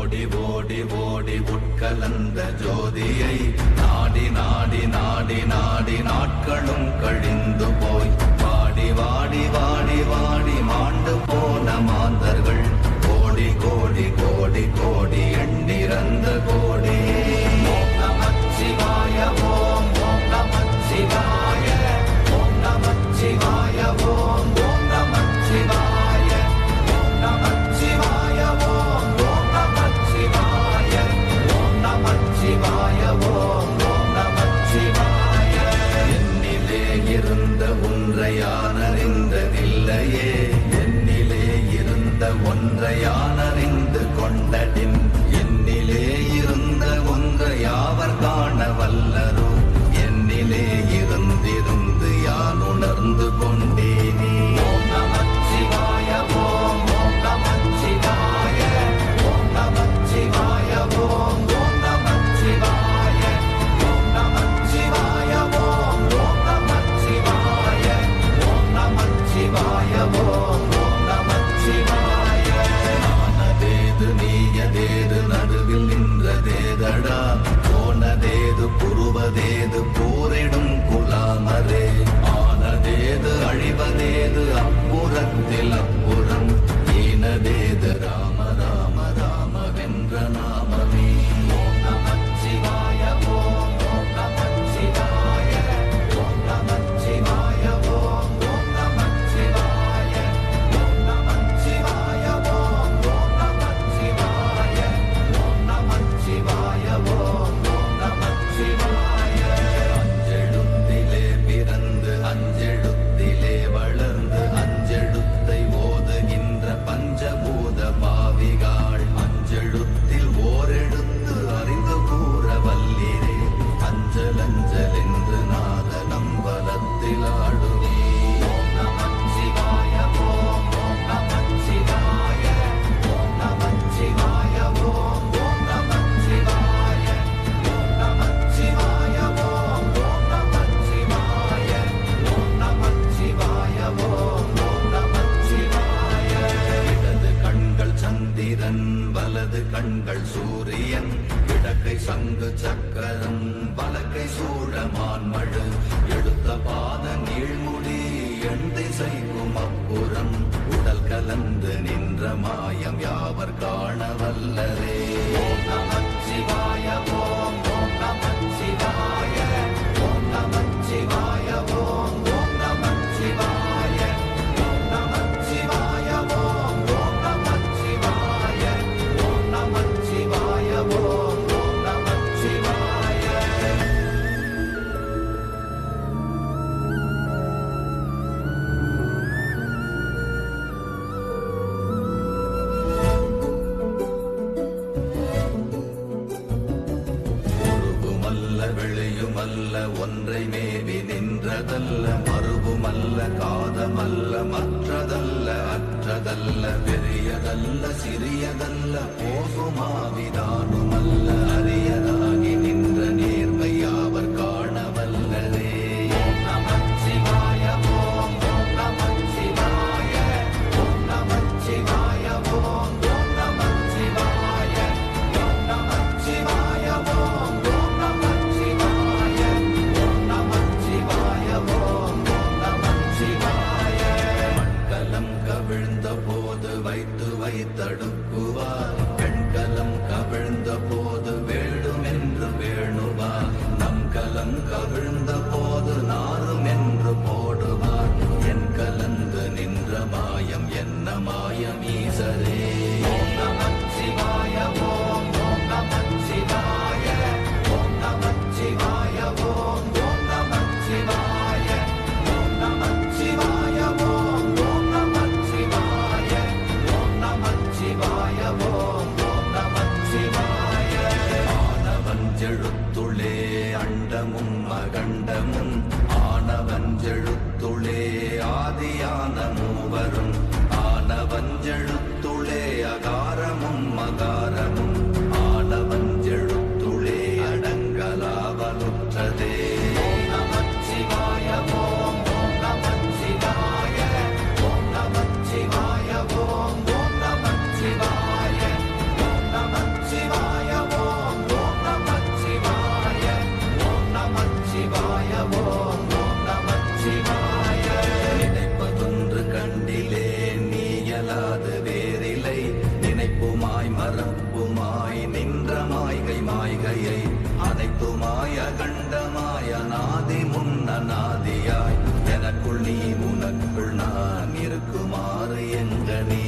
ஓடி ஓடி ஓடி உட்கலந்த ஜோதியை நாடி நாடி நாடி நாடி நாட்களும் கழிந்து போய் வாடி வாடி வாடி வாடி மாண்டு போன மாந்தர்கள் கோடி கோடி கோடி கோடி எண்ணிறந்த கோடி. ஓம் நமச்சிவாய ஓம் ஓம் நமச்சிவாய ஓம் நமச்சிவாய ஓம் ஓம் நமச்சிவாய ஓம் நமச்சிவாய ஓம் ஓம் நமச்சிவாய ஓம் நமச்சிவாய ஓம் ஓம் நமச்சிவாய. என்னிலே இருந்த ஒன்றை யான் அறிந்ததில்லையே, என்னிலே இருந்த ஒன்றை யான் அறிந்து கொண்டடின், என்னிலே இருந்த ஒன்றை யாவர் காண வல்லரோ, என்னிலே இருந்திருந்து யான் உணர்ந்து கொண்டேனே. ஓம் நமச்சிவாய ஓம் ஓம் நமச்சிவாய ஓம் நமச்சிவாய ஓம் ஓம் நமச்சிவாய ஓம் நமச்சிவாய ஓம் ஓம் நமச்சிவாய ஓம் நமச்சிவாய ஓம் ஓம் நமச்சிவாய. ஆனதேது நீயதேது நடுவில் நின்றதேதடா, போனதேது புருவதேது போரிடும் குலாமரே, ஆனதேது அழிவதேது அப்புறத்தில் அப்புறம், ஈனதேது ராம ராம ராம வென்ற நாமமே. ஓம் நமச்சிவாய ஓம் ஓம் நமச்சிவாய ஓம் நமச்சிவாய ஓம் ஓம் நமச்சிவாய ஓம் நமச்சிவாய ஓம் ஓம் நமச்சிவாய ஓம் நமச்சிவாய ஓம் ஓம் நமச்சிவாய. அஞ்செழுத்திலே பிறந்து அஞ்செழுத்திலே வளர்ந்து அஞ்செழுத்தை ஓதுகின்ற பஞ்சபூத பாவிகாள், அஞ்செழுத்தில் ஓரெழுத்து அறிந்து கூற வல்லிரே, அஞ்சல் அஞ்சல் என்று நாத நம்பலத்தில் ஆடுவே. ஓம் நமச்சிவாய ஓம் ஓம் நமச்சிவாய ஓம் நமச்சிவாய ஓம் ஓம் நமச்சிவாய ஓம் நமச்சிவாய ஓம் ஓம் நமச்சிவாய ஓம் நமச்சிவாய ஓம் ஓம் நமச்சிவாய. இடது கண்கள் சந்திரன் வலது கண்கள் சூரியன், இடக்கை சங்கு சக்கரம் வலக்கை சூழமான்மழு, எடுத்த பாத நீழ்முடி எண் திசைக்கும் அப்புறம், உடல் கலந்து நின்ற மாயம் யாவர் காண வல்லரே. ஓம் நமச்சிவாய ஓம் ஓம் நமச்சிவாய ஓம் நமச்சிவாய ஓம் ஓம் நமச்சிவாய ஓம் நமச்சிவாய ஓம் ஓம் நமச்சிவாய ஓம் நமச்சிவாய ஓம் ஓம் நமச்சிவாய. உருவுமல்ல வெளியுமல்ல ஒன்றை மேவி நின்றதல்ல, மறுவுமல்ல காதமல்ல மற்றதல்ல அற்றதல்ல, பெரியதல்ல சிறியதல்ல போகுமாவிதானுமல்ல, அரியதாகி நின்ற நேர்மை யாவர் காண வல்லரே. ஓம் நமச்சிவாய ஓம் ஓம் நமச்சிவாய ஓம் நமச்சிவாய ஓம் ஓம் நமச்சிவாய ஓம் நமச்சிவாய ஓம் ஓம் நமச்சிவாய ஓம் நமச்சிவாய ஓம் ஓம் நமச்சிவாய. மண்கலம் கவிழ்ந்த போது வைத்து வைத்தடுக்குவார், பெண்கலம் கவிழ்ந்த போது வேண்டுமென்று வேணுவார், நம் கலம் கவிழ்ந்த போது நாரும் என்று போடுவார், என் கலந்து நின்ற மாயம் என்ன மாயம் ஈசரே. ஓம் நமச்சிவாய ஓம் ஓம் நமச்சிவாய ஓம் நமச்சிவாய ஓம் ஓம் நமச்சிவாய ஓம் நமச்சிவாய ஓம் ஓம் நமச்சிவாய ஓம் நமச்சிவாய ஓம் ஓம் நமச்சிவாய. ஆனவஞ்செழுத்துளே அண்டமும் அகண்டமும், ஆனவஞ்செழுத்துளே ஆதியான மூவரும், ஆனவஞ்செழுத்துளே அகாரமும் மகாரமும், ஆனவஞ்செழுத்துளே அடங்கலாவலுற்றதே. ஓம் நமச்சிவாய ஓம் ஓம் நமச்சிவாய ஓம் நமச்சிவாய ஓம் ஓம் நமச்சிவாய ஓம் நமச்சிவாய மாய்கையை அனைத்துமாய கண்டமாய நாதி முன்னநாதியாய் எனக்குள் நீ உனக்குள் நான் இருக்குமாறு எங்க நீ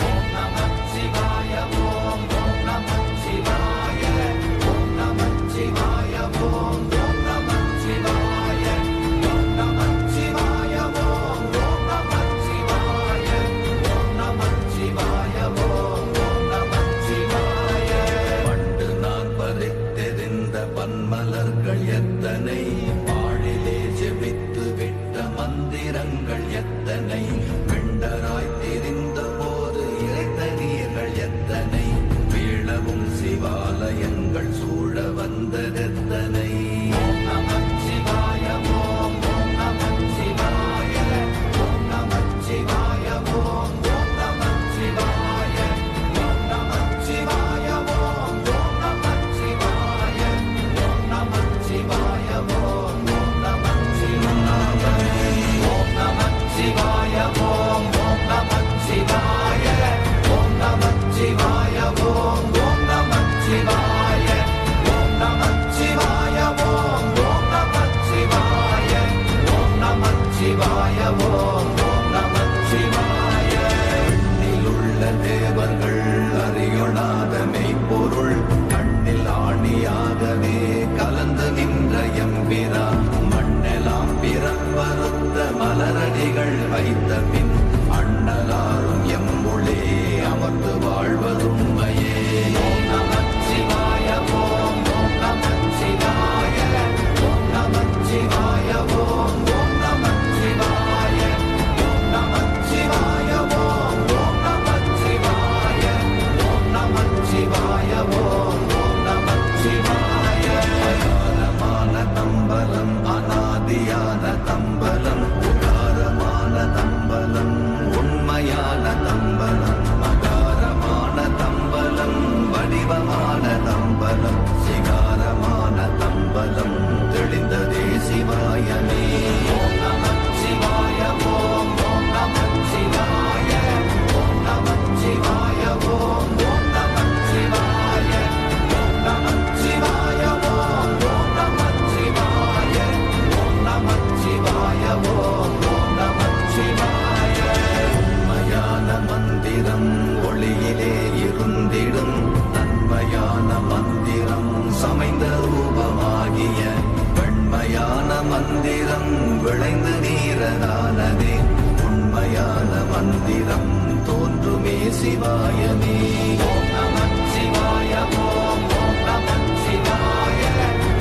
ஓம் நமச்சிவாய ஓம் ஓம் நமச்சிவாய ஓம் நமச்சிவாய ஓம் ஓம் நமச்சிவாய ஓம் நமச்சிவாய ஓம் ஓம் நமச்சிவாய ஓம் நமச்சிவாய ஓம் ஓம் நமச்சிவாய பண்டு நான் பறித்தெறிந்த பன்மலர்கள் எத்தனை பாழிலே ஜெபித்து விட்ட மந்திரங்கள் எத்தனை வெண்டராய் தெரிந்த போது இறைத்த நீர்கள் எத்தனை வீழவும் சிவாலயங்கள் சூழ வந்ததெத்தனை ஓம் நமச்சிவாய ஓம் ஓம் நமச்சிவாய ஓம் நமச்சிவாய ஓம் ஓம் நமச்சிவாய ஓம் நமச்சிவாய ஓம் ஓம் நமச்சிவாய ஓம் நமச்சிவாய ஓம் ஓம் நமச்சிவாய ஓம் நமச்சிவாய ஓம் ஓம் நமச்சிவாய ஓம் நமச்சிவாய ஓம் ஓம் நமச்சிவாய ஓம் நமச்சிவாய ஓம் ஓம் நமச்சிவாய ஓம் நமச்சிவாய ஓம் ஓம் நமச்சிவாய எண்ணிலுள்ள தேவர்கள் அறியொணாத மெய்ப்பொருள் கண்ணில் ஆணியாகவே கலந்து நின்ற எம்பிரா மண்ணெல்லாம் பிறப்பறுத்த மலரடிகள் வைத்த பின் அண்ணலாரும் எம்புளே அமர்ந்து வாழ்வதுண்மையே ஓம் நமச்சிவாய ஓம் ஓம் நமச்சிவாய ஓம் நமச்சிவாய ஓம் ஓம் நமச்சிவாய ஓம் நமச்சிவாய ஓம் ஓம் நமச்சிவாய ஓம் நமச்சிவாய ஓம் ஓம் நமச்சிவாய அகாரமான தம்பலம் அநாதியான தம்பலம் உகாரமான தம்பலம் உண்மையான தம்பலம் அகாரமான தம்பலம் வடிவமான தம்பலம் சிகாரமான தம்பலம் தெளிந்ததே சிவாயமே ஓம் நமச்சிவாய ஓம் ஓம் நமச்சிவாய ஓம் நமச்சிவாய ஓம் ஓம் நமச்சிவாய ஓம் நமச்சிவாய ஓம் ஓம் நமச்சிவாய ஓம் நமச்சிவாய ஓம் ஓம் நமச்சிவாய உண்மையான மந்திரம் ஒளியிலே இருந்திடும் நன்மையான மந்திரம் சமைந்த ரூபமாகிய வெண்மையான மந்திரம் விளைந்து நீரனானதே உண்மையான மந்திரம் தோன்றுமே சிவாயமே ஓம் நமச்சிவாய ஓம் ஓம் நமச்சிவாய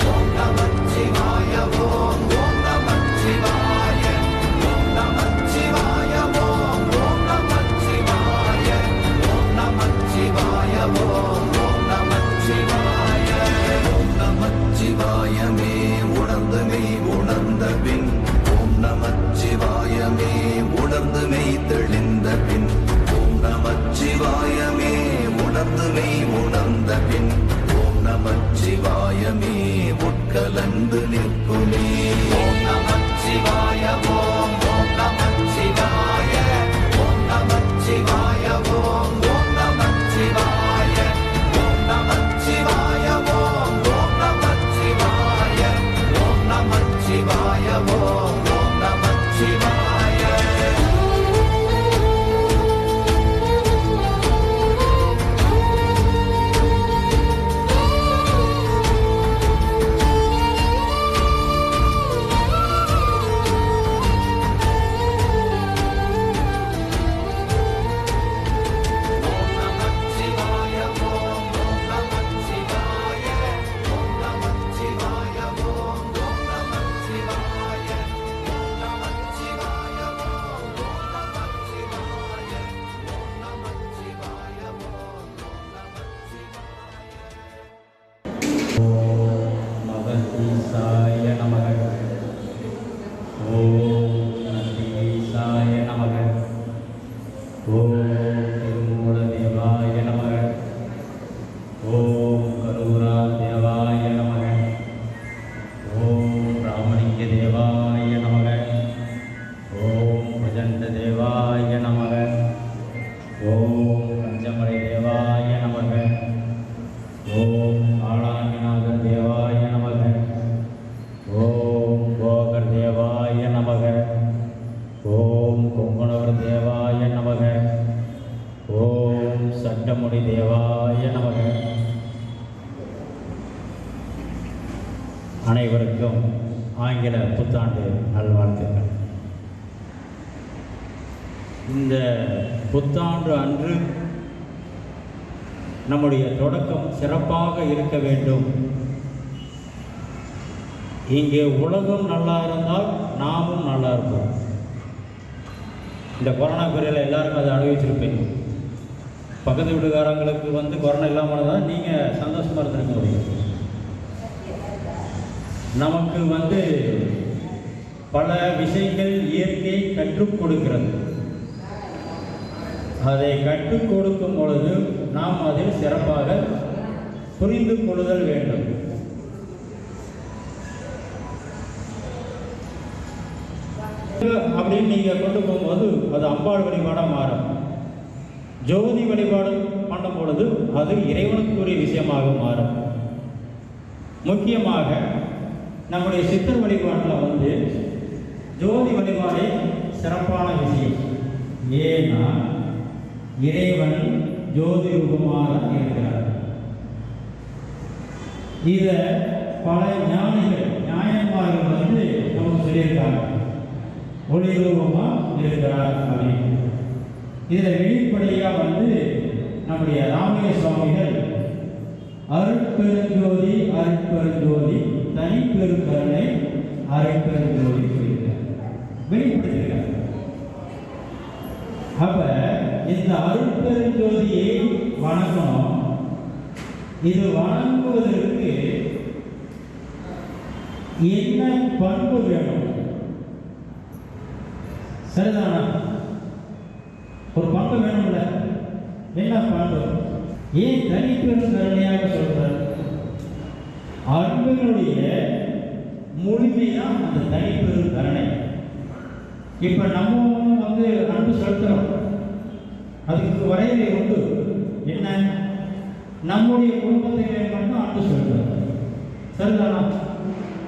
ஓம் நமச்சிவாய ஓம் ஓம் நமச்சிவாய ஓம் நமச்சிவாய ஓம் ஓம் நமச்சிவாய ஓம் நமச்சிவாய ஓம் ஓம் நமச்சிவாய ஓம் நமச்சிவாயமே உணர்ந்துமே உணர்ந்த பின் ஓம் நமச்சிவாயமே உணர்ந்துமே தெளிந்த பின் ஓம் நமச்சிவாயமே உணர்ந்துமே உணர்ந்த பின் ஓம் நமச்சிவாயமே உட்கலந்து நிற்குமே ஓம் நமச்சிவாய ஓம் ஓம் நமச்சிவாய ஓம் நமச்சிவாய ஓம் ஓம் நமச்சிவாய ஓம் நமச்சிவாய ஓம் ஓம் நமச்சிவாய ஓம் நமச்சிவாய ஓம் ஓம் நமச்சிவாய அனைவருக்கும் ஆங்கில புத்தாண்டு நல்வாழ்த்துக்கள். இந்த புத்தாண்டு அன்று நம்முடைய தொடக்கம் சிறப்பாக இருக்க வேண்டும். இங்கே உலகம் நல்லா இருந்தால் நாமும் நல்லா இருப்போம். இந்த கொரோனா பீரியடில் எல்லாருக்கும் அதை அனுபவிச்சிருப்பீங்க. பக்கத்து வீட்டுக்காரங்களுக்கு கொரோனா இல்லாமல் தான் நீங்கள் சந்தோஷமாக இருந்திருக்க முடியும். நமக்கு பல விஷயங்கள் இயற்கை கற்றுக் கொடுக்கிறது. அதை கற்றுக் கொடுக்கும் பொழுது நாம் அதில் சிறப்பாக புரிந்து கொள்ளுதல் வேண்டும். அப்படின்னு நீங்கள் கொண்டு போகும்போது அது அம்பாள் வழிபாடாக மாறும். ஜோதி வழிபாடு பண்ணும் பொழுது அது இறைவனுக்குரிய விஷயமாக மாறும். முக்கியமாக நம்முடைய சித்தர் வழிபாட்டில் ஜோதி வழிபாடே சிறப்பான விஷயம். ஏன்னா இறைவன் ஜோதி ரூபமாக இருக்கிறார். இதை பல ஞானிகள் நியாயமார்கள் நமக்கு சொல்லியிருக்காங்க. ஒளி ரூபமாக இருக்கிறார் அப்படின்னு. இதில் வெளிப்படையாக நம்முடைய ராமலிங்க சுவாமிகள் அருட்பெருஞ்சோதி அருட்பெருஞ்சோதி தனிப்பெருங்கருணை அருட்பெருஞ்சோதி சொல்லியிருக்கார், வெளிப்படுத்தியிருக்கார். அப்ப இந்த அருட்பெருஞ்சோதியை வணங்கணும். இது வணங்குவதற்கு என்ன பண்பு வேணும்? சரிதானா? ஒரு பண்பு வேணும்ல. என்ன பண்பு? ஏன் தனிப்பெரும் கருணையாக சொல்றார்? அன்புகளுடைய முழுமைதான் அந்த தனிப்பெரும் கருணை. இப்ப நம்ம அன்பு செலுத்துறோம், அதுக்கு வரையறை உண்டு. என்ன? நம்முடைய குடும்பத்தை மட்டும் அன்பு செலுத்துறோம். சரிதானா?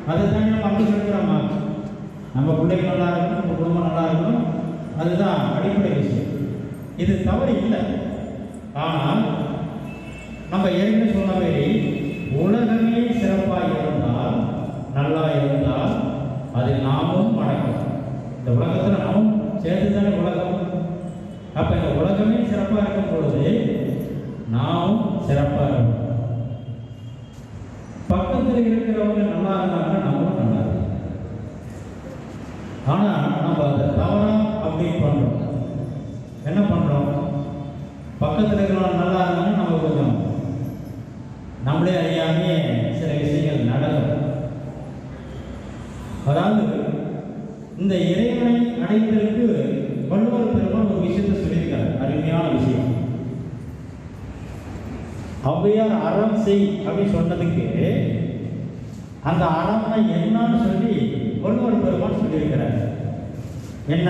அதை தான் நம்ம அன்பு செலுத்துறோமா? நம்ம பிள்ளைங்க நல்லா இருக்கணும், நம்ம குடும்பம் நல்லா இருக்கணும், அதுதான் அடிப்படை விஷயம். இது தவறு இல்லை. ஆனால் நம்ம ஏற்கனவே சொன்ன மாதிரி உலகமே சிறப்பாக இருந்தால், நல்லா இருந்தால் அது நாமும் வணக்கம். இந்த உலகத்தில் நாமும் சேர்த்து தானே உலகம். அப்போ இந்த உலகமே சிறப்பாக இருக்கும் பொழுது நாமும் சிறப்பாக இருக்கும். பக்கத்தில் இருக்கிறவங்க நல்லா இருந்தாங்கன்னா நம்மளும் நல்லா இருக்கும். ஆனால் நம்ம அதை தவறா அப்படின்னு பண்ணுறோம். என்ன பண்ணுறோம்? பக்கத்தில் இருக்கிறவங்க நல்லா இருந்தாங்கன்னா நம்ம கொஞ்சம் நம்மளே அறியாமே சில விஷயங்கள் நடக்கும். அதாவது இந்த இறைவனை அடைவதற்கு வள்ளுவர் பெருமான் ஒரு விஷயத்தை சொல்லியிருக்காரு, அருமையான விஷயம். ஔவையார் அறம் செய் அப்படின்னு சொன்னதுக்கு அந்த அறம்னா என்னன்னு சொல்லி வள்ளுவர் பெருமான் சொல்லியிருக்கிறார். என்ன?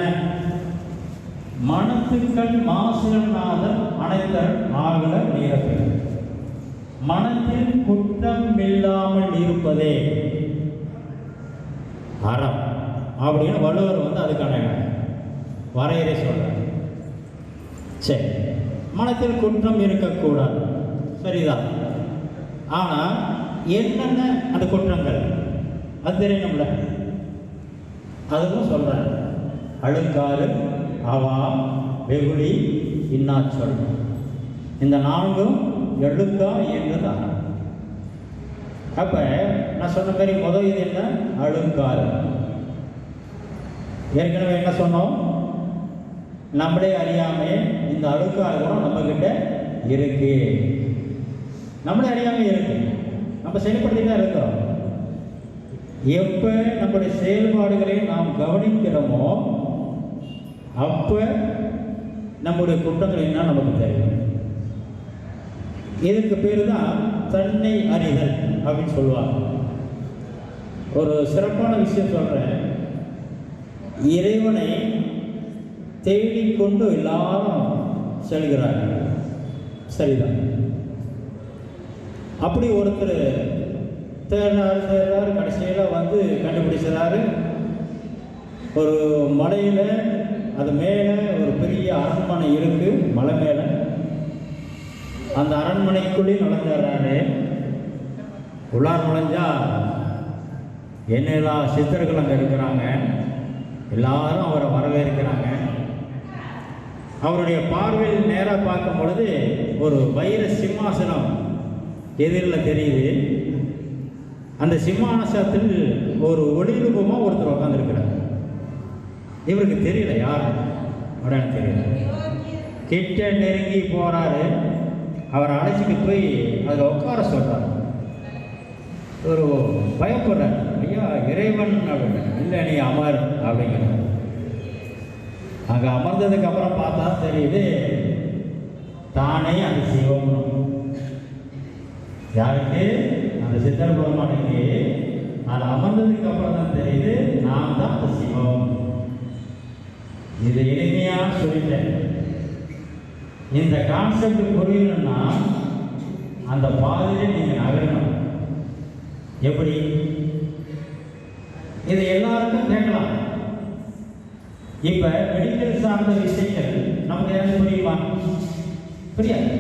மனத்துக்கள் மாசுநாதன் அனைத்தர் ஆகல நீரப்பெண், மனத்தில் குற்றம் இல்லாமல் இருப்பதே அறம் அப்படின்னு வள்ளுவர் அதுக்கான வரையறை சொல்றார். சரி, மனத்தில் குற்றம் இருக்கக்கூடாது, சரிதான். ஆனால் என்னென்ன அந்த குற்றங்கள் அது தெரியணும்ல, அதுவும் சொல்றார். அழுக்காறு, அவா, வெகுளி, இன்னாச்சொல், இந்த நான்கும் எழுக்கா என்றது அறம். அப்ப நான் சொன்ன மாதிரி முதல் இது என்ன? அழுக்காறு. ஏற்கனவே என்ன சொன்னோம்? நம்மளே அறியாமே இந்த அழுக்காறு கூட நம்ம கிட்ட இருக்கு. நம்மளே அறியாமே இருக்கு, நம்ம செயல்படுத்தி தான் இருக்கிறோம். எப்ப நம்முடைய செயல்பாடுகளை நாம் கவனிக்கிறோமோ அப்ப நம்முடைய குற்றங்கள் என்ன நமக்கு தெரியும். இதுக்கு பேரு தான் தன்னை அறிதல் அப்படின்னு சொல்லுவாங்க. ஒரு சிறப்பான விஷயம் சொல்றேன். இறைவனை தேடிக்கொண்டு எல்லாரும் செல்கிறார்கள், சரிதான். அப்படி ஒருத்தர் தேர்றாரு, கடைசியில் கண்டுபிடிச்சாரு. ஒரு மலையில் அது மேலே ஒரு பெரிய அரண்மனை இருக்கு, மலை மேலே. அந்த அரண்மனைக்குள்ளே நுழைஞ்சாரு. உள்ளார் நுழைஞ்சா எல்லா சித்தர்கள் அங்கே இருக்கிறாங்க. எல்லாரும் அவரை வரவேற்கிறாங்க. அவருடைய பார்வையில் நேராக பார்க்கும் பொழுது ஒரு வைர சிம்மாசனம் எதிரில் தெரியுது. அந்த சிம்மாசனத்தில் ஒரு ஒளி ரூபமாக ஒருத்தர் உட்காந்துருக்கிறார். இவருக்கு தெரியல யார் அப்படின்னு தெரியல. கிட்ட நெருங்கி போகிறாரு. அவரை அழைச்சிட்டு போய் அதில் உட்கார சொல்கிறார். ஒரு பயப்படுறார். ஐயா இறைவன் அப்படின்னு. இல்லை நீ அமர் அப்படிங்கிறார். அங்கே அமர்ந்ததுக்கு அப்புறம் பார்த்தா தெரியுது தானே அந்த சிவம். யாருக்கு? அந்த சித்தர் பெருமானுக்கு. அது அமர்ந்ததுக்கு அப்புறம் தான் தெரியுது நான் தான் அந்த சிவம். இது எளிமையாக சொல்லிட்டேன். இந்த கான்செப்ட் புரியணும்னா அந்த பாதையிலே நீங்கள் நகரணும். எப்படி? இதை எல்லாருக்கும் கேட்கலாம். இப்போ மெடிக்கல் சார்ந்த விஷயங்கள் நமக்கு ஏதாவது புரியுமா? புரியாது.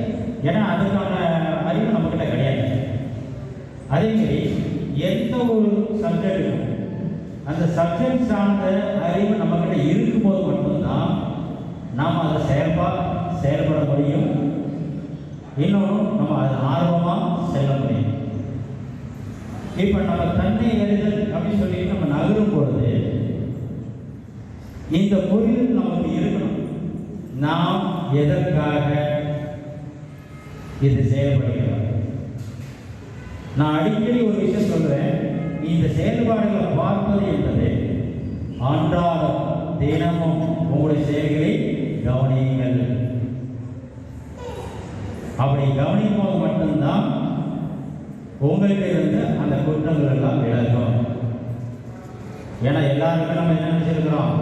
ஏன்னா அதுக்கான அறிவு நம்மக்கிட்ட கிடையாது. அதேமாரி எந்த ஒரு சப்ஜெக்டும் அந்த சப்ஜெக்ட் சார்ந்த அறிவு நம்மக்கிட்ட இருக்கும்போது மட்டும்தான் நாம் அதை செயல்பட முடியும். இன்னொன்று நம்ம அது ஆர்வமாக செல்ல முடியும். இப்போ நம்ம தன்னை அறிதல் அப்படின்னு சொல்லிட்டு நம்ம நகரும் பொழுது இந்த பொருள் நமக்கு இருக்கணும். நாம் எதற்காக இது செயல்படுகிறோம்? நான் அடிக்கடி ஒரு விஷயம் சொல்றேன். இந்த செயல்பாடுகளை பார்ப்பது என்பது அன்றாடம் தினமும் உங்களுடைய செயல்களை கவனியுங்கள். அப்படி கவனிக்கும் போது மட்டும்தான் உங்களுக்கு இருந்த அந்த குற்றங்கள் எல்லாம் விலகும். ஏன்னா எல்லாருமே நம்ம என்ன நினைச்சிருக்கிறோம்?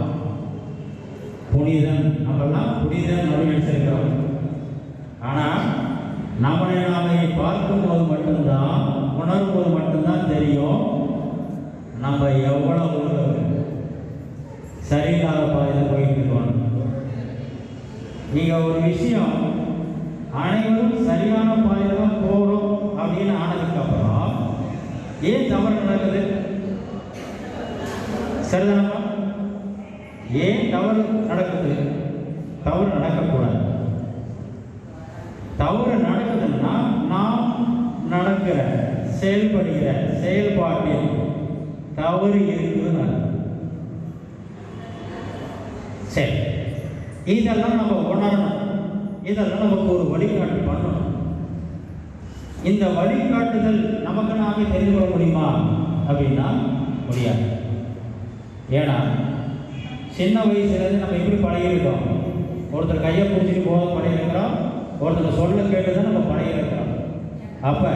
புனிதன். நம்மெல்லாம் புனிதன் அப்படின்னு நினைச்சிருக்கிறோம். ஆனால் நம்மளை நாம பார்க்கும்போது மட்டும்தான், உணரும் போது மட்டும்தான் தெரியும் நம்ம எவ்வளவு சரியில்லாத பாதையில் போயிட்டு இருக்கோம். நீங்கள் ஒரு விஷயம் அனைவரும் சரியான பாதையில் தான் போகிறோம் அப்படின்னு ஆனதுக்கப்புறம் ஏன் தவறு நடக்குது? சரிதானமா? ஏன் தவறு நடக்குது? தவறு நடக்கக்கூடாது. தவறு நடக்குதுன்னா நாம் நடக்கிற செயல்படுகிற செயல்பாட்டில் தவறு இருக்குதுன்னு. சரி, இதெல்லாம் நம்ம உணரணும். இதெல்லாம் நமக்கு ஒரு வழிகாட்டு பண்ணணும். இந்த வழிகாட்டுதல் நமக்கு நாமே தெரிந்து கொள்ள முடியுமா அப்படின்னா முடியாது. ஏன்னா சின்ன வயசுலேருந்து நம்ம எப்படி பழகிருக்கோம்? ஒருத்தர் கையை பிடிச்சிட்டு போக பழகிருக்கிறோம், ஒருத்தர் சொல்ல கேட்டு தான் நம்ம பழகிருக்கிறோம். அப்போ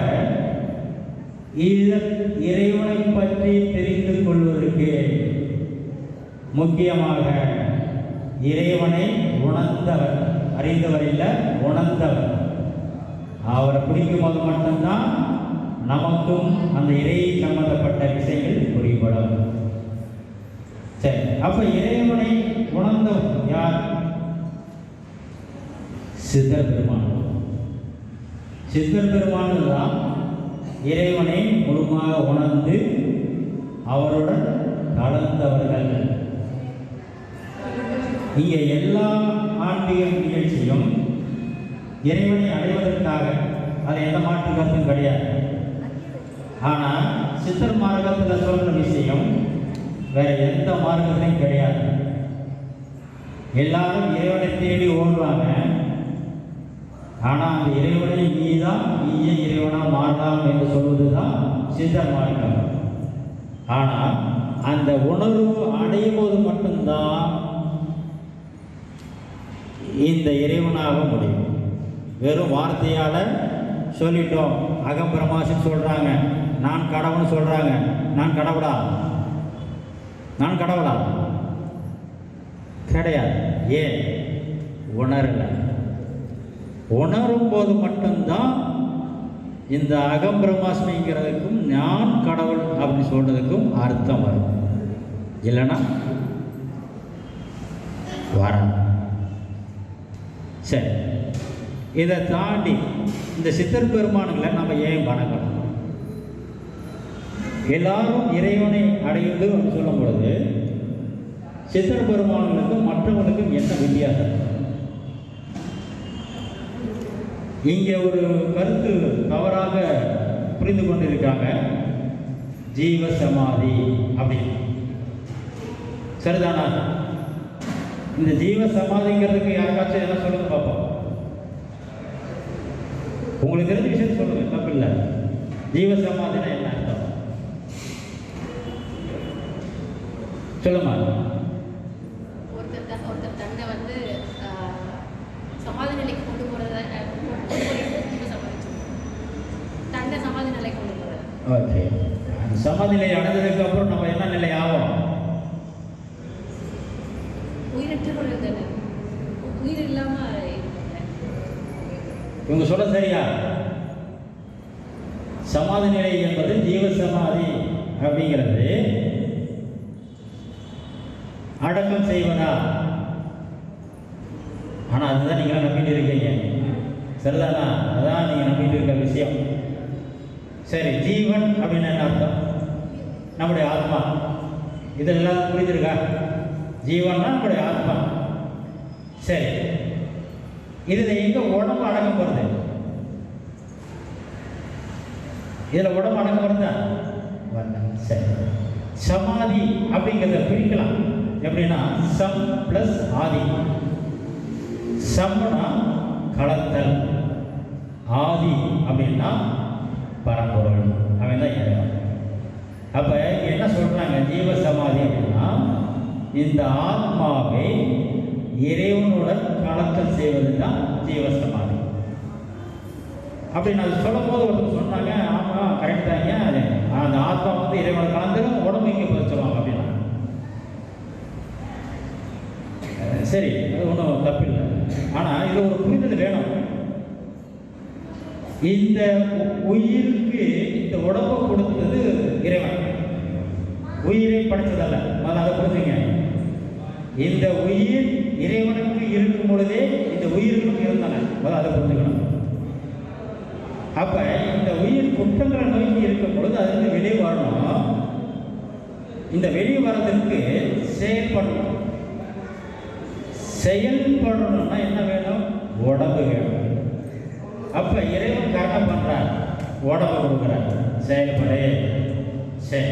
இறைவனை பற்றி தெரிந்து கொள்வதற்கு முக்கியமாக இறைவனை உணர்ந்தவர், அறிந்தவர் இல்லை உணர்ந்தவர், அவரை பிடிக்கும் போது மட்டும்தான் நமக்கும் அந்த இறை சம்பந்தப்பட்ட விஷயங்கள் புரியப்படும். சரி, அப்ப இறைவனை உணர்ந்தவர் யார்? சித்தர் பெருமான். சித்தர் பெருமான் தான் இறைவனை முழுமையாக உணர்ந்து அவருடன் கலந்தவர்கள். இங்கே எல்லா ஆன்மீக நிகழ்ச்சியும் இறைவனை அடைவதற்காக, அது எந்த மாற்று கருத்தும் கிடையாது. ஆனால் சித்தர் மார்க்கத்தில் சொல்கிற விஷயம் வேற எந்த மார்க்கத்திலையும் கிடையாது. எல்லாரும் இறைவனை தேடி ஓடுவாங்க. ஆனால் அந்த இறைவனை நீயே இறைவனாக மாறலாம் என்று சொல்வது தான் சித்தர் மார்க்கம். ஆனால் அந்த உணர்வு அடையும் போது மட்டும்தான் இந்த இறைவனாக முடியும். வெறும் வார்த்தையால் சொல்லிட்டோம், அகம்பிரமாசின்னு சொல்கிறாங்க, நான் கடவுள்னு சொல்கிறாங்க. நான் கடவுளா? கிடையாது. ஏன்? உணரலை. உணரும் போது மட்டும்தான் இந்த அகம்பிரமாஸ்மிங்கிறதுக்கும் நான் கடவுள் அப்படின்னு சொல்றதுக்கும் அர்த்தம் வரும். இல்லைன்னா வர. சரி, இதை தாண்டி இந்த சித்தர் பெருமானுங்களை நம்ம ஏன் வணங்கணும்? எல்லாரும் இறைவனை அடைந்து சொல்லும் பொழுது சித்தர் பெருமான்களுக்கும் மற்றவர்களுக்கும் என்ன வித்தியாசம்? இங்கே ஒரு கருத்து தவறாக புரிந்து கொண்டிருக்காங்க. ஜீவ சமாதி அப்படின்னு. சரிதானா? இந்த ஜீவ சமாதிங்கிறதுக்கு யாருக்காச்சும் என்ன சொல்லுங்க பார்ப்போம். உங்களுக்கு தெரிஞ்ச விஷயம் சொல்லுங்க, தப்பு இல்லை. ஜீவ சமாதினா என்ன அர்த்தம் சொல்லுமா? ஒருத்தர் தன்னை வந்து சமாதி நிலைக்கு கொண்டு போறது தன்னை சமாதி நிலைக்கு கொண்டு போறது. ஓகே, அந்த சமாதி நிலை அடைஞ்சதுக்கு அப்புறம் நம்ம என்ன நிலை ஆகும்? உயிரற்ற உயிர் இல்லாம இவங்க சொல்ல சரியா? சமாதி நிலை என்பது ஜீவ சமாதி அப்படிங்கிறது அடக்கம் செய்வதா? ஆனால் அதுதான் நீங்களாம் நம்பிட்டு இருக்கீங்க. சரிதானா? அதான் நீங்கள் நம்பிட்டு இருக்க விஷயம். சரி, ஜீவன் அப்படின்னு என்ன அர்த்தம்? நம்முடைய ஆத்மா. இதெல்லாம் புரிஞ்சிருக்கா? ஜீவன்னா நம்முடைய ஆத்மா. சரி, இதில் எங்கே உடம்பு அடக்கம் வருது? இதில் உடம்பு அடக்கம் வருதா? சரி, சமாதி அப்படிங்கிறத பிரிக்கலாம். எப்படின்னா சம் பிளஸ் ஆதி. சம்னா கலத்தல், ஆதி அப்படின்னா பரம்பொருள். அவன் தான் இறைவன். அப்போ என்ன சொல்கிறாங்க? ஜீவ சமாதி அப்படின்னா இந்த ஆத்மாவை இறைவனுடன் கலத்தல் செய்வது தான் ஜீவ சமாதி. அப்படின்னு அது சொல்லும் போது ஒருத்தர் சொன்னாங்க, ஆமாம் கரெக்ட் தாங்க, அந்த ஆத்மா வந்து இறைவனை கலந்துடும், உடம்பு இங்கே பதிச்சிருவாங்க அப்படின்னா. சரி, அது ஒன்றும் தப்பு இல்லை. ஆனால் இது ஒரு புரிதல் வேணும். இந்த உயிருக்கு இந்த உடம்பை கொடுத்தது இறைவன், உயிரை படைத்ததல்ல. அதை புரிஞ்சுங்க. இந்த உயிர் இறைவனுக்கு இருக்கும் பொழுதே இந்த உயிர்களும் இருந்தன. அதை புரிஞ்சுக்கணும். அப்ப இந்த உயிர் குற்றங்களை நோக்கி இருக்கும் பொழுது அதுக்கு வெளியே வரணும். இந்த வெளியே வர்றதுக்கு செயல்படணும். செயல்படணும்னா என்ன வேணும்? உடம்பு வேணும். அப்ப இறைவன் கரெக்டாக பண்றார், உடம்பு கொடுக்குறார். செயல்படே சரி.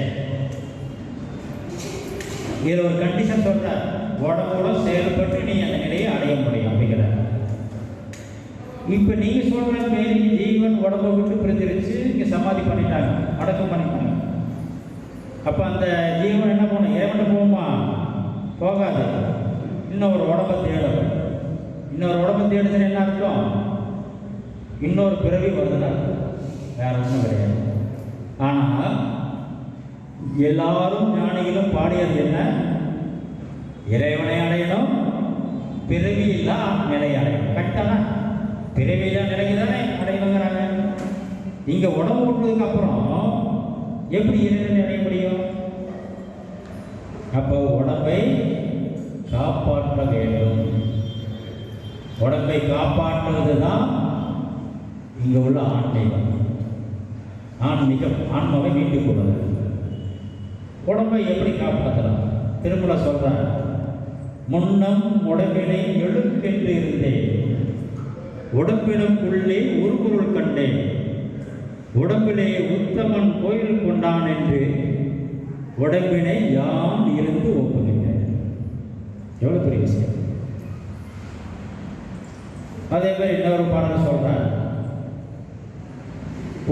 இதில் ஒரு கண்டிஷன் சொல்றார், உடம்போட செயல்பட்டு நீ அந்த நிலையை அடைய முடியும் அப்படிங்கிறார். இப்ப நீங்க சொல்ற மாரி ஜீவன் உடம்பை விட்டு பிரிஞ்சிருச்சு, இங்க சமாதி பண்ணிட்டாங்க, அடக்கம் பண்ணிட்டாங்க. அப்ப அந்த ஜீவன் என்ன பண்ணும்? இறைவன் போகுமா? போகாது. இன்னொரு உடம்பை தேடும். இன்னொரு உடம்பை தேடுதுன்னு என்ன அர்த்தம்? இன்னொரு பிறவி வருதுன்னு அர்த்தம். வேற ஒன்றும் கிடையாது. ஆனால் எல்லாரும் ஞானிகளும் பாடியது என்ன? இறைவனை அடையணும், பிறவியில்லா நிலை அடையணும். கரெக்டானா? பிறவியில்லா நிலைக்கு தானே அடையணுங்கிறாங்க. இங்கே உடம்பு விட்டதுக்கு அப்புறம் எப்படி இறைவனை அடைய முடியும்? அப்போ உடம்பை காப்பாற்ற வேண்டும். உடம்பை காப்பாற்றுவது தான் இங்கே உள்ள ஆன்மீகம். ஆன்மீகம் ஆன்மாவை மீட்டுக் கொள்வது. உடம்பை எப்படி காப்பாற்றலாம்? திருமலை சொல்றார், முன்னம் உடம்பினை எழுக்கென்று இருந்தேன், உடம்பினுக்குள்ளே ஒரு பொருள் கண்டேன், உடம்பிலே உத்தமன் கோயில் கொண்டான் என்று உடம்பினை யான் இருந்து ஒப்புகின்றேன். எவ்வளவு பெரிய விஷயம்! அதே மாதிரி இன்னொரு பாடல் சொல்றார்,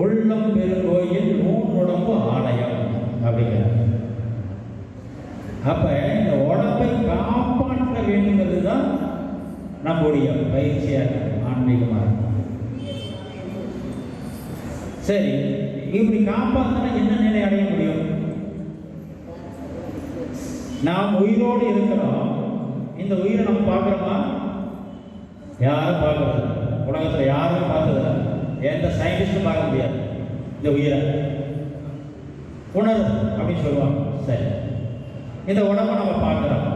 உள்ளம் பெருங்கோயில் ஊன் உடம்பு ஆலயம் அப்படிங்கிறார். அப்ப இந்த உடம்பை காப்பாற்ற வேண்டுங்கிறது தான் நம்முடைய பயிற்சியாக ஆன்மீகமாக இருக்கும். சரி, இப்படி காப்பாற்றினா என்ன நிலை அடைய முடியும்? நாம் உயிரோடு இருக்கிறோம். இந்த உயிரை நம்ம பார்க்குறோமா? யாரும் பார்க்கறது உலகத்தில் யாருமே பார்த்ததில்லை. எந்த சயின்டிஸ்டும் பார்க்க முடியாது இந்த உயிரை. உணர்வு அப்படின்னு சொல்லுவாங்க. சரி, இந்த உடம்பை நம்ம பார்க்குறோம்.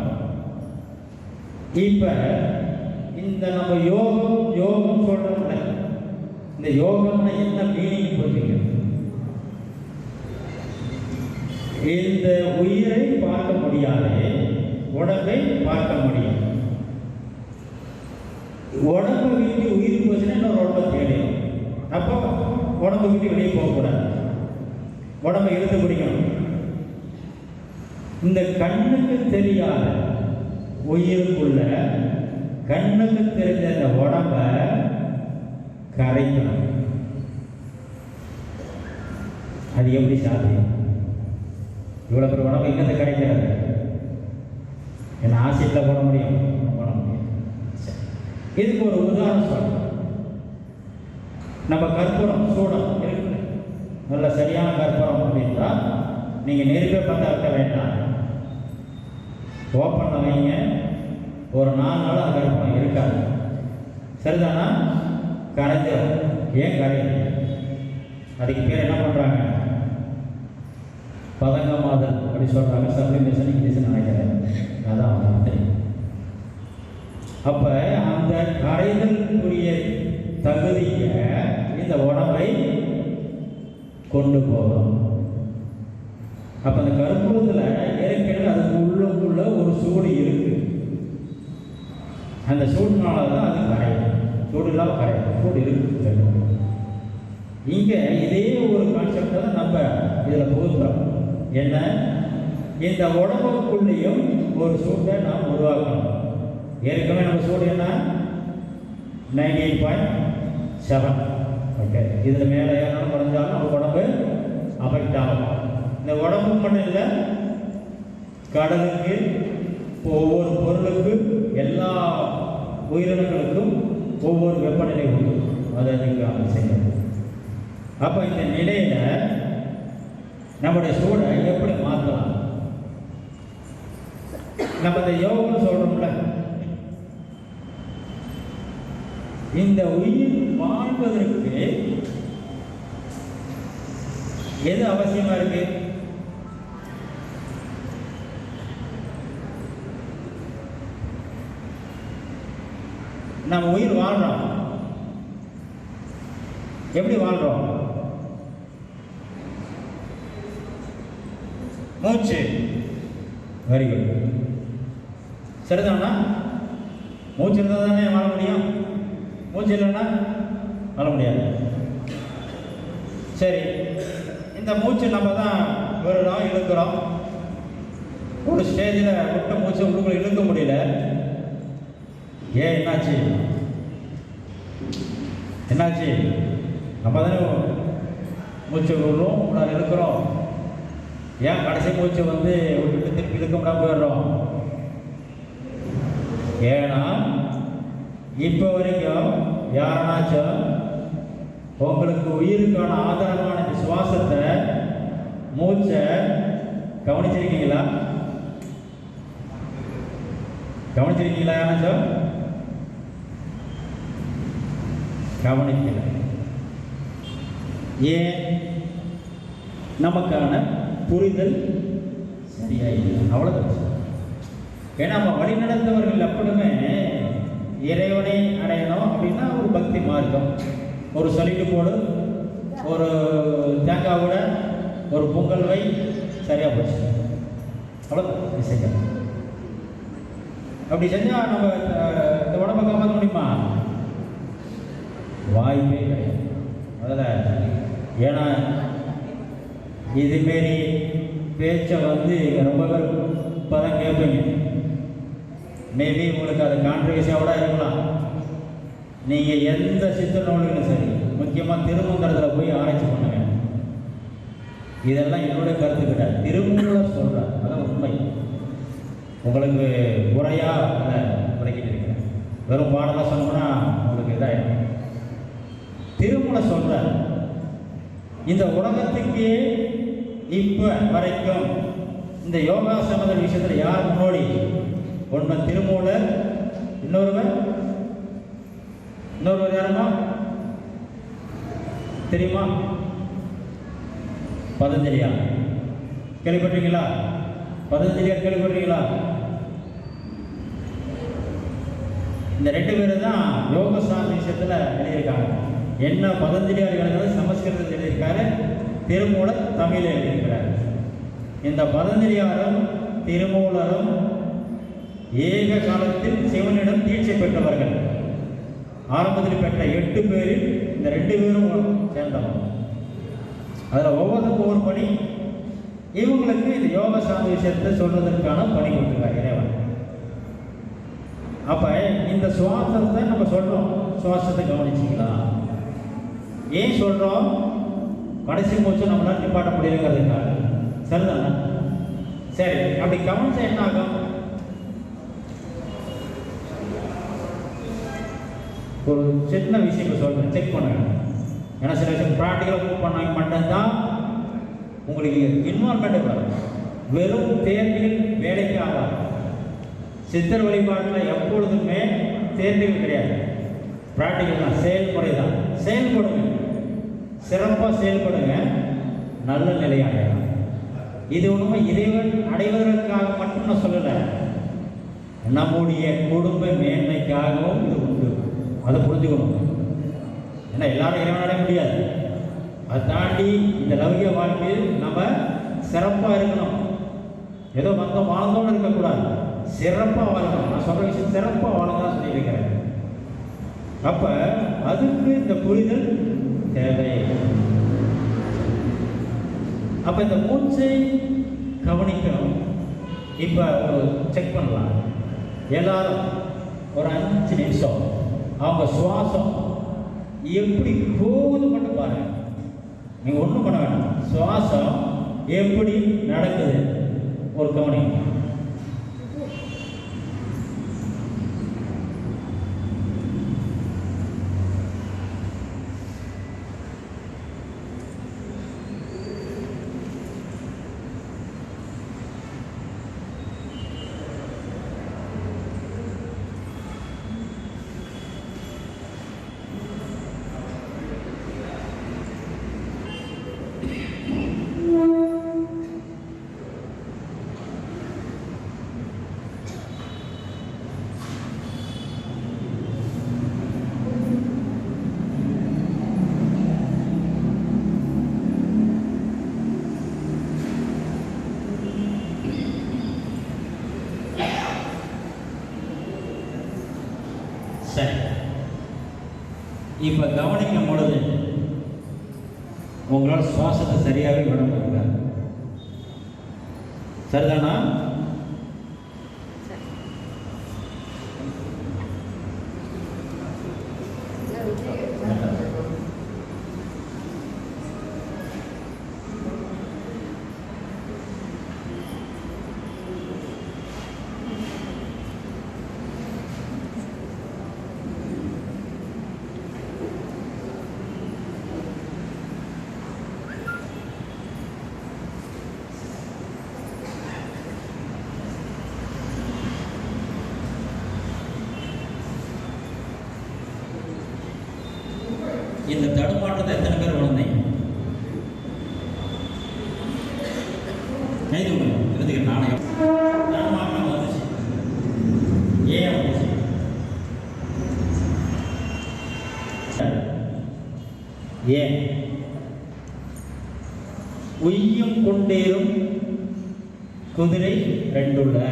இப்போ இந்த நம்ம யோகம் சொல்கிறோம்ல, இந்த யோகம்னா என்ன மீனிங் புரிஞ்சுங்க. இந்த உயிரை பார்க்க முடியாதே, உடம்பை பார்க்க முடியும். உடம்பை விட்டு உயிர் போச்சுன்னா இன்னொரு உடம்பை தேடிடும். அப்போ உடம்பை விட்டு வெளியே போகக்கூடாது, உடம்பை இழுத்து பிடிக்கணும். இந்த கண்ணுக்கு தெரியாத உயிருக்குள்ள கண்ணுக்கு தெரிஞ்ச இந்த உடம்ப கரைக்கணும். அது எப்படி சாத்தியம்? இவ்வளோ பேர் உடம்பு எங்கே கரைக்கிறது? என்ன ஆசிட்டில் போட முடியும்? போட முடியும். இதுக்கு ஒரு உதாரணம் சொல்றேன். நம்ம கற்பூரம் சூடம் இருக்கு, நல்ல சரியான கற்பூரம் அப்படின்னா நீங்கள் நெருப்பை பார்த்தா வைக்க வேண்டாம், ஓப்பன் வைங்க. ஒரு 4 நாள் அந்த கற்பூரம் இருக்காது, சரிதானா? கரைஞ்சிடும். ஏன் கரையுது? அதுக்கு பேர் என்ன பண்ணுறாங்க? பதங்கமாதல் அப்படி சொல்கிறாங்க. சப்ளிமேஷன் இங்கிலீஷ் நினைக்கிறேன், அதான் அவங்களுக்கு தெரியும். அப்போ அந்த கரைதலுக்குரிய தகுதியை இந்த உடம்பை கொண்டு போகும். அப்போ அந்த கற்பூரத்தில் ஏற்கனவே அதுக்கு உள்ளுக்குள்ள ஒரு சூடு இருக்கு. அந்த சூடுனால தான் அது கரையும். சூடு இல்லாமல் கரையும், சூடு இருக்கு. இங்கே இதே ஒரு கான்செப்டை தான் நம்ம இதில் புகுத்துறோம். என்ன? இந்த உடம்புக்குள்ளேயும் ஒரு சூட்டை நாம் உருவாக்கணும். ஏற்கனவே நம்ம சூடு என்ன? 98.7. ஓகே, இதில் மேலே ஏறாலும் குறைஞ்சாலும் நம்ம உடம்பு அஃபெக்ட் ஆகும். இந்த உடம்பு மட்டும் இல்லை, கடலுக்கு, ஒவ்வொரு பொருளுக்கு, எல்லா உயிரினங்களுக்கும் ஒவ்வொரு வெப்பநிலை உண்டு. அதை அதுக்கு செய்யணும். அப்போ இந்த நிலையில் நம்முடைய சூழலை எப்படி மாற்றலாம்? நம்ம இந்த யோகம் சொல்கிறோம்ல, இந்த உயிர் வாழ்வதற்கு எது அவசியமா இருக்கு? நம்ம உயிர் வாழ்றோம், எப்படி வாழ்றோம்? மூச்சு. வெரி குட், சரிதானா? மூச்சு இருந்தால் தானே வாழ முடியும், மூச்சு இல்லைன்னா வாழ முடியாது. சரி, இந்த மூச்சு நம்ம தான் விடுறோம், இழுக்கிறோம். ஒரு ஸ்டேஜில் விட்ட மூச்சை உள்ளுக்குள்ள இழுக்க முடியல. ஏன்? என்னாச்சு? என்னாச்சு? நம்ம தானே மூச்சு விடுறோம், உள்ளார இழுக்கிறோம். ஏன் கடைசி மூச்சு விட்டுட்டு திருப்பி இழுக்க முடியாமல் போயிடுறோம்? ஏன்னா இப்போ வரைக்கும் யாருனாச்சும் உங்களுக்கு உயிருக்கான ஆதாரமான இந்த சுவாசத்தை, மூச்சை கவனிச்சிருக்கீங்களா? கவனிச்சிருக்கீங்களா? யாராச்சும் கவனிக்கல. ஏன்? நமக்கான புரிதல் சரியா இல்லை, அவ்வளோதான். ஏன்னா நம்ம வழி நடந்தவர்கள் எப்பவுமே இறைவனை அடையணும் அப்படின்னா ஒரு பக்தி மார்க்கம், ஒரு சொல்லிட்டு போடு, ஒரு தேங்காவோட ஒரு பொங்கல் வை, சரியா போச்சு, அவ்வளோதான். செஞ்சோம். அப்படி செஞ்சால் நம்ம இந்த உடம்பை காப்பாற்ற முடியுமா? வாய்ப்பே கிடையாது. அதில் ஏன்னா இதுமாரி பேச்சை ரொம்ப பேர் இப்போ தான் கேட்பீங்க. மேபி உங்களுக்கு அது கான்ட்ரவர்சியோட இருக்கலாம். நீங்கள் எந்த சித்த நூல்களும் சரி, முக்கியமாக திருமந்திரத்தில் போய் ஆராய்ச்சி பண்ணுங்க. இதெல்லாம் என்னுடைய கருத்து கிடையாது, திருமூலர் சொல்கிறார், அதான் உண்மை. உங்களுக்கு குறையாக அதை விளக்கிட்டு இருக்கிறேன். வெறும் பாடலாம் சொன்னோம்னா உங்களுக்கு இதாகிடும். திருமூலர் சொல்கிறார், இந்த உலகத்துக்கே இப்போ வரைக்கும் இந்த யோகா சம்பந்த விஷயத்தில் யார் முன்னோடி? ஒன்று திருமூலர், இன்னொருவர் யாருமா தெரியுமா? பதஞ்சலியா? கேள்விப்பட்டீங்களா? பதஞ்சலியார் கேள்விப்பட்டீங்களா? இந்த 2 பேரும் தான் யோக சாமி விஷயத்தில் எழுதியிருக்காங்க. என்ன பதஞ்சலியார் எழுதுறது சமஸ்கிருதத்தில் எழுதியிருக்காரு, திருமூலர் தமிழில் எழுதியிருக்கிறார். இந்த பதஞ்சலியாரும் திருமூலரும் ஏக காலத்தில் சிவனிடம் தீட்சை பெற்றவர்கள். ஆரம்பத்தில் பெற்ற 8 பேரில் இந்த 2 பேரும் சேர்ந்தவங்க. அதில் ஒவ்வொருத்தருக்கும் ஒவ்வொரு பணி. இவங்களுக்கு இந்த யோக சாந்தி விஷயத்தை சொல்வதற்கான பணி கொடுத்துருக்காரு இறைவன். அப்போ இந்த சுவாசத்தை நம்ம சொல்கிறோம், சுவாசத்தை கவனிச்சிக்கலாம். ஏன் சொல்கிறோம்? கடைசி மூச்சு நம்மளால் நிப்பாட்ட முடியுங்கிறதுக்காக. சரிதானே? சரி, அப்படி கவனிச்சா என்ன ஆகும்? ஒரு சின்ன விஷயம் சொல்கிறேன், செக் பண்ணுங்க. ஏன்னா சில விஷயம் ப்ராக்டிக்கலாக மூவ் பண்ண மட்டும்தான் உங்களுக்கு இன்வால்மெண்ட் வரும். வெறும் தேர்வில் வேலைக்கு ஆகாது. சித்தர் வழிபாட்டில் எப்பொழுதுமே தேர்வுகள் கிடையாது, ப்ராக்டிக்கல் தான், செயல்முறை தான். செயல்படுங்க, சிறப்பாக செயல்படுங்க, நல்ல நிலையாக. இது ஒன்றுமே இறைவன் அடைவதற்காக மட்டும் நான் சொல்லலை, நம்முடைய குடும்ப மேன்மைக்காகவும் இது உண்டு. அதை புரிஞ்சுக்கணும். ஏன்னா எல்லாரும் இறைவன் அடைய முடியாது. அதை தாண்டி இந்த லௌகிக வாழ்க்கையில் நம்ம சிறப்பாக இருக்கணும். ஏதோ வந்தோம் வாழ்ந்தோன்னு இருக்கக்கூடாது, சிறப்பாக வாழணும். நான் சொல்கிற விஷயம் சிறப்பாக வாழணும் தான் சொல்லியிருக்கிறேன். அப்போ அதுக்கு இந்த புரிதல் தேவை. அப்போ இந்த மூச்சை கவனிக்கணும். இப்போ ஒரு செக் பண்ணலாம். எல்லாரும் ஒரு 5 நிமிஷம் அவங்க சுவாசம் எப்படி போகுது மட்டும் பாருங்க. நீங்கள் ஒன்றும் பண்ண வேண்டாம், சுவாசம் எப்படி நடக்குது ஒரு கவனிங்க. சரி, இப்போ கவனிக்கும் பொழுது உங்களால் சுவாசத்தை சரியாகவே விட முடியல. சரிதானா? இந்த தடுமாற்றத்தை எத்தனை பேர் உணர்ந்தீங்க? கைது இருந்துக்க. நானே தடுமாற்றம் வந்துச்சு. ஏன் வந்துச்சு? ஏன்? உய்யும் கொண்டேறும் குதிரை 2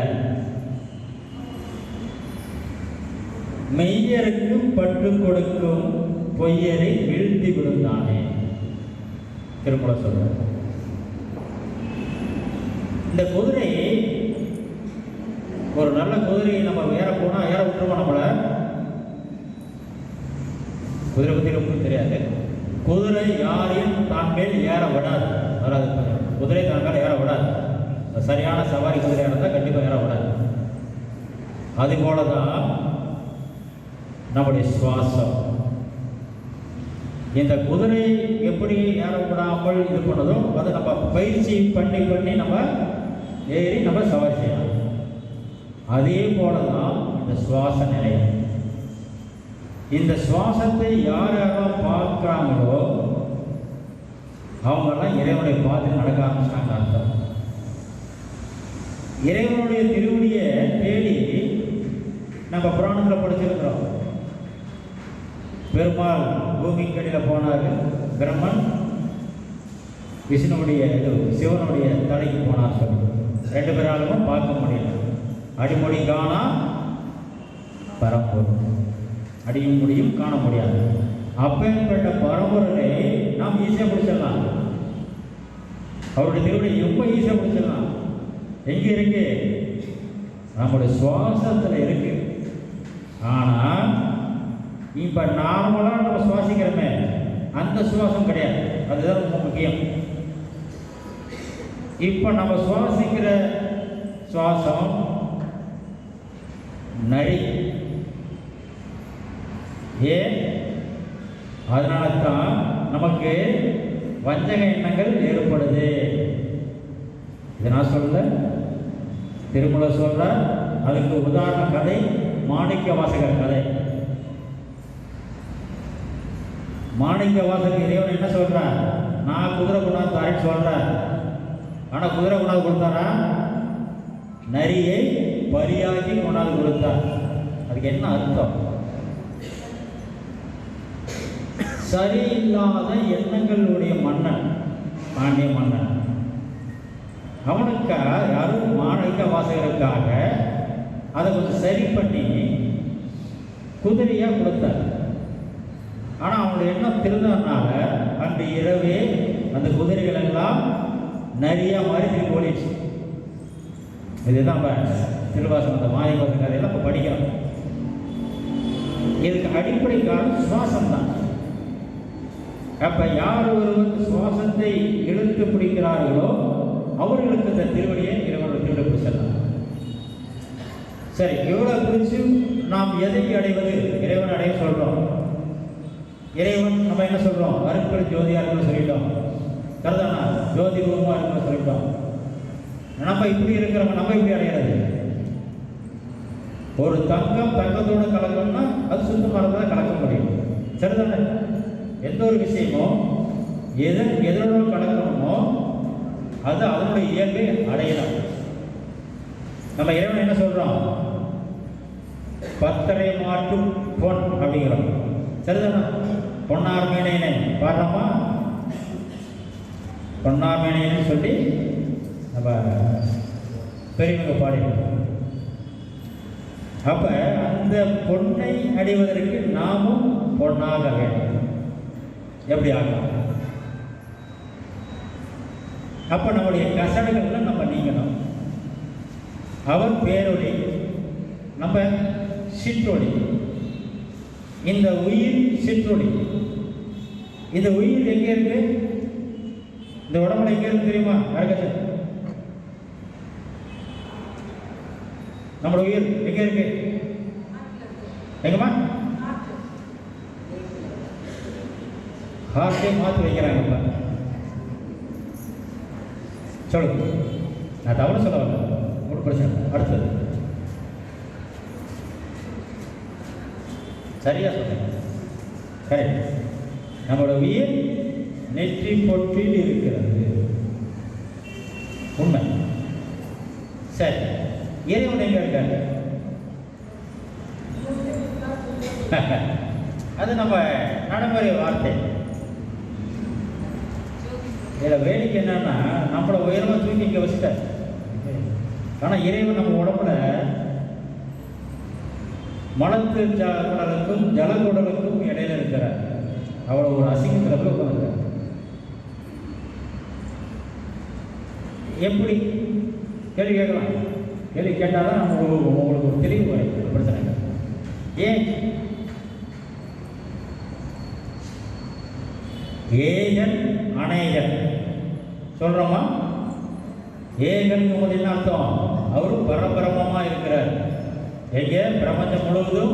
மெய்யருக்கு பற்று கொடுக்கும் பொய்யரை வீழ்த்தி விடுந்தானே. திருமண சொல்ற இந்த குதிரை, ஒரு நல்ல குதிரையை நம்ம ஏற போனா ஏற விட்டுருவோம். நம்மள குதிரை பற்றி ரொம்ப தெரியாது. குதிரை யாரையும் தான் மேல் ஏற விடாது, வராது. குதிரை தான் மேல் ஏற விடாது. சரியான சவாரி குதிரையாக இருந்தால் கண்டிப்பாக ஏற விடாது. அதுபோலதான் நம்முடைய சுவாசம். இந்த குதிரை எப்படி ஏற விடாமல் இது பண்ணதோ அதை நம்ம பயிற்சி பண்ணி நம்ம ஏறி நம்ம சவாரி செய்யலாம். அதே போலதான் இந்த சுவாச நிலை. இந்த சுவாசத்தை யார் யாரெல்லாம் பார்க்குறாங்களோ அவங்கெல்லாம் இறைவனை பார்த்து நடக்க ஆரம்பிச்சாங்க அர்த்தம். இறைவனுடைய திருவடியை தேடி நம்ம புராணத்தில் படிச்சிருக்கிறோம். பெருமாள் பூமிக்கடியில் போனார். பிரம்மன் விஷ்ணுவுடைய சிவனுடைய தலை கதைக்கு போனார் சொல்லி 2 பேராலும் பார்க்க முடியல. அடிமொழி காணா பரம்பொருள், அடியும் முடியும் காண முடியாது. அப்பேற்பட்ட பரம்பொருளை நாம் ஈஸியாக பிடிச்சிடலாம். அவருடைய திருவிடை ரொம்ப ஈஸியாக பிடிச்சிடலாம். எங்கே இருக்கு? நம்முடைய சுவாசத்தில் இருக்கு. ஆனால் இப்போ நார்மலாக நம்ம சுவாசிக்கிறோமே அந்த சுவாசம் கிடையாது. அதுதான் ரொம்ப முக்கியம். இப்போ நம்ம சுவாசிக்கிற சுவாசம் நரி. ஏன்? அதனால தான் நமக்கு வஞ்சக எண்ணங்கள் ஏற்படுது. இதை நான் சொல்ல, திருமலை சொல்ற. அதுக்கு உதாரண கதை மாணிக்க வாசகர் கதை. மாணிக்க வாசகர் இறைவன் என்ன சொல்றார்? நான் குதிரை கொண்டாந்து தரேன்னு சொல்றேன். ஆனால் குதிரை கொண்டாந்து கொடுத்தாரா? நரியை பரியாக்கி கொண்டாந்து கொடுத்தார். அதுக்கு என்ன அர்த்தம்? சரியில்லாத எண்ணங்களுடைய மன்னன், பாண்டிய மன்னன், அவனுக்காக யாரும் மாணிக்க வாசகருக்காக அதை கொஞ்சம் சரி பண்ணி குதிரையாக கொடுத்தார். ஆனால் அவனுடைய எண்ணம் திருந்தனால அன்று இரவே அந்த குதிரைகள் எல்லாம் நிறைய மாதிரி ஓடிச்சு. இதுதான் நம்ம திருவாசகம், அந்த மாணிக்க கதையெல்லாம் இப்போ படிக்கிறோம். இதுக்கு அடிப்படை காரணம் சுவாசம் தான். அப்போ யார் ஒருவர் சுவாசத்தை இழுத்து பிடிக்கிறார்களோ அவர்களுக்கு இந்த திருவடியை இறைவனுடைய திருவிடை பிடிச்சிடலாம். சரி, எவ்வளோ பிடிச்சு நாம் எதை அடைவது? இறைவன் அடைய சொல்கிறோம். இறைவன் நம்ம என்ன சொல்கிறோம்? அருட்பெரும் ஜோதியாக இருக்குன்னு சொல்லிட்டோம். கருதானா? ஜோதி ரூபமாக இருக்குன்னு சொல்லிட்டோம். நம்ம இப்படி இருக்கிறவங்க நம்ம இப்படி அடையாது. ஒரு தங்கம் தங்கத்தோடு கலக்கணும்னா அது சுத்தமாக தான் கலக்க முடியும். சரிதானே? எந்த ஒரு விஷயமும் எதனோட கலக்கணுமோ அது அதனுடைய இயல்பை அடையலாம். நம்ம இறைவன் என்ன சொல்றோம்? பத்தரை மாட்டும் பொன் அப்படிங்கிறோம். சரிதானா? பொன்னார் மேனையனை பாடுறோமா? பொன்னார் மேனையன்னு சொல்லி நம்ம பெரியவங்க பாடிடுவோம். அப்ப அந்த பொன்னை அடைவதற்கு நாமும் பொன்னாக வேண்டும். எப்படி ஆகலாம்? அப்ப நம்முடைய கசடுகள்லாம் நம்ம நீங்கணும். அவர் பேரொளி, நம்ம சிற்றொளி. இந்த உயிர் சிற்றொளி. இந்த உயிர் எங்கே இருக்கு? இந்த உடம்புல எங்கே இருக்கு தெரியுமா? யாருக்காச்சு? நம்மளோட உயிர் எங்கே இருக்கு? எங்கம்மா? ஹார்ட்டே மாற்றி வைக்கிறாங்க. இப்போ சொல்லுங்க, நான் தவறு சொல்ல வரல, ஒரு பிரச்சனை. அடுத்தது சரியா சொல்றேன். கரெக்ட். நம்மளோட உயிர் நெற்றி பொற்றில் இருக்கிறது. உண்மை. சரி, இறைவன் எங்க இருக்காரு? அது நம்ம நடைமுறை வார்த்தை. இதில் வேடிக்கை என்னன்னா, நம்மளை உயரமாக தூக்கி இங்கே வச்சுட்டார். ஆனால் இறைவன் நம்ம உடம்புல மலத்து குடலுக்கும் ஜலகுடலுக்கும் இடையில இருக்கிறார். அவ்வளோ ஒரு அசிங்கத்தில் போய் உட்காந்துருக்கார். எப்படி? கேள்வி கேட்கலாம். கேள்வி கேட்டால் தான் உங்களுக்கு ஒரு தெளிவு வரும் பிரச்சனை. ஏன்? ஏகன் அநேகன் சொல்றோமா? ஏகன் என்ன அர்த்தம்? அவரு பரபிரமமா இருக்கிறார். எங்க? பிரபஞ்சம் முழுவதும்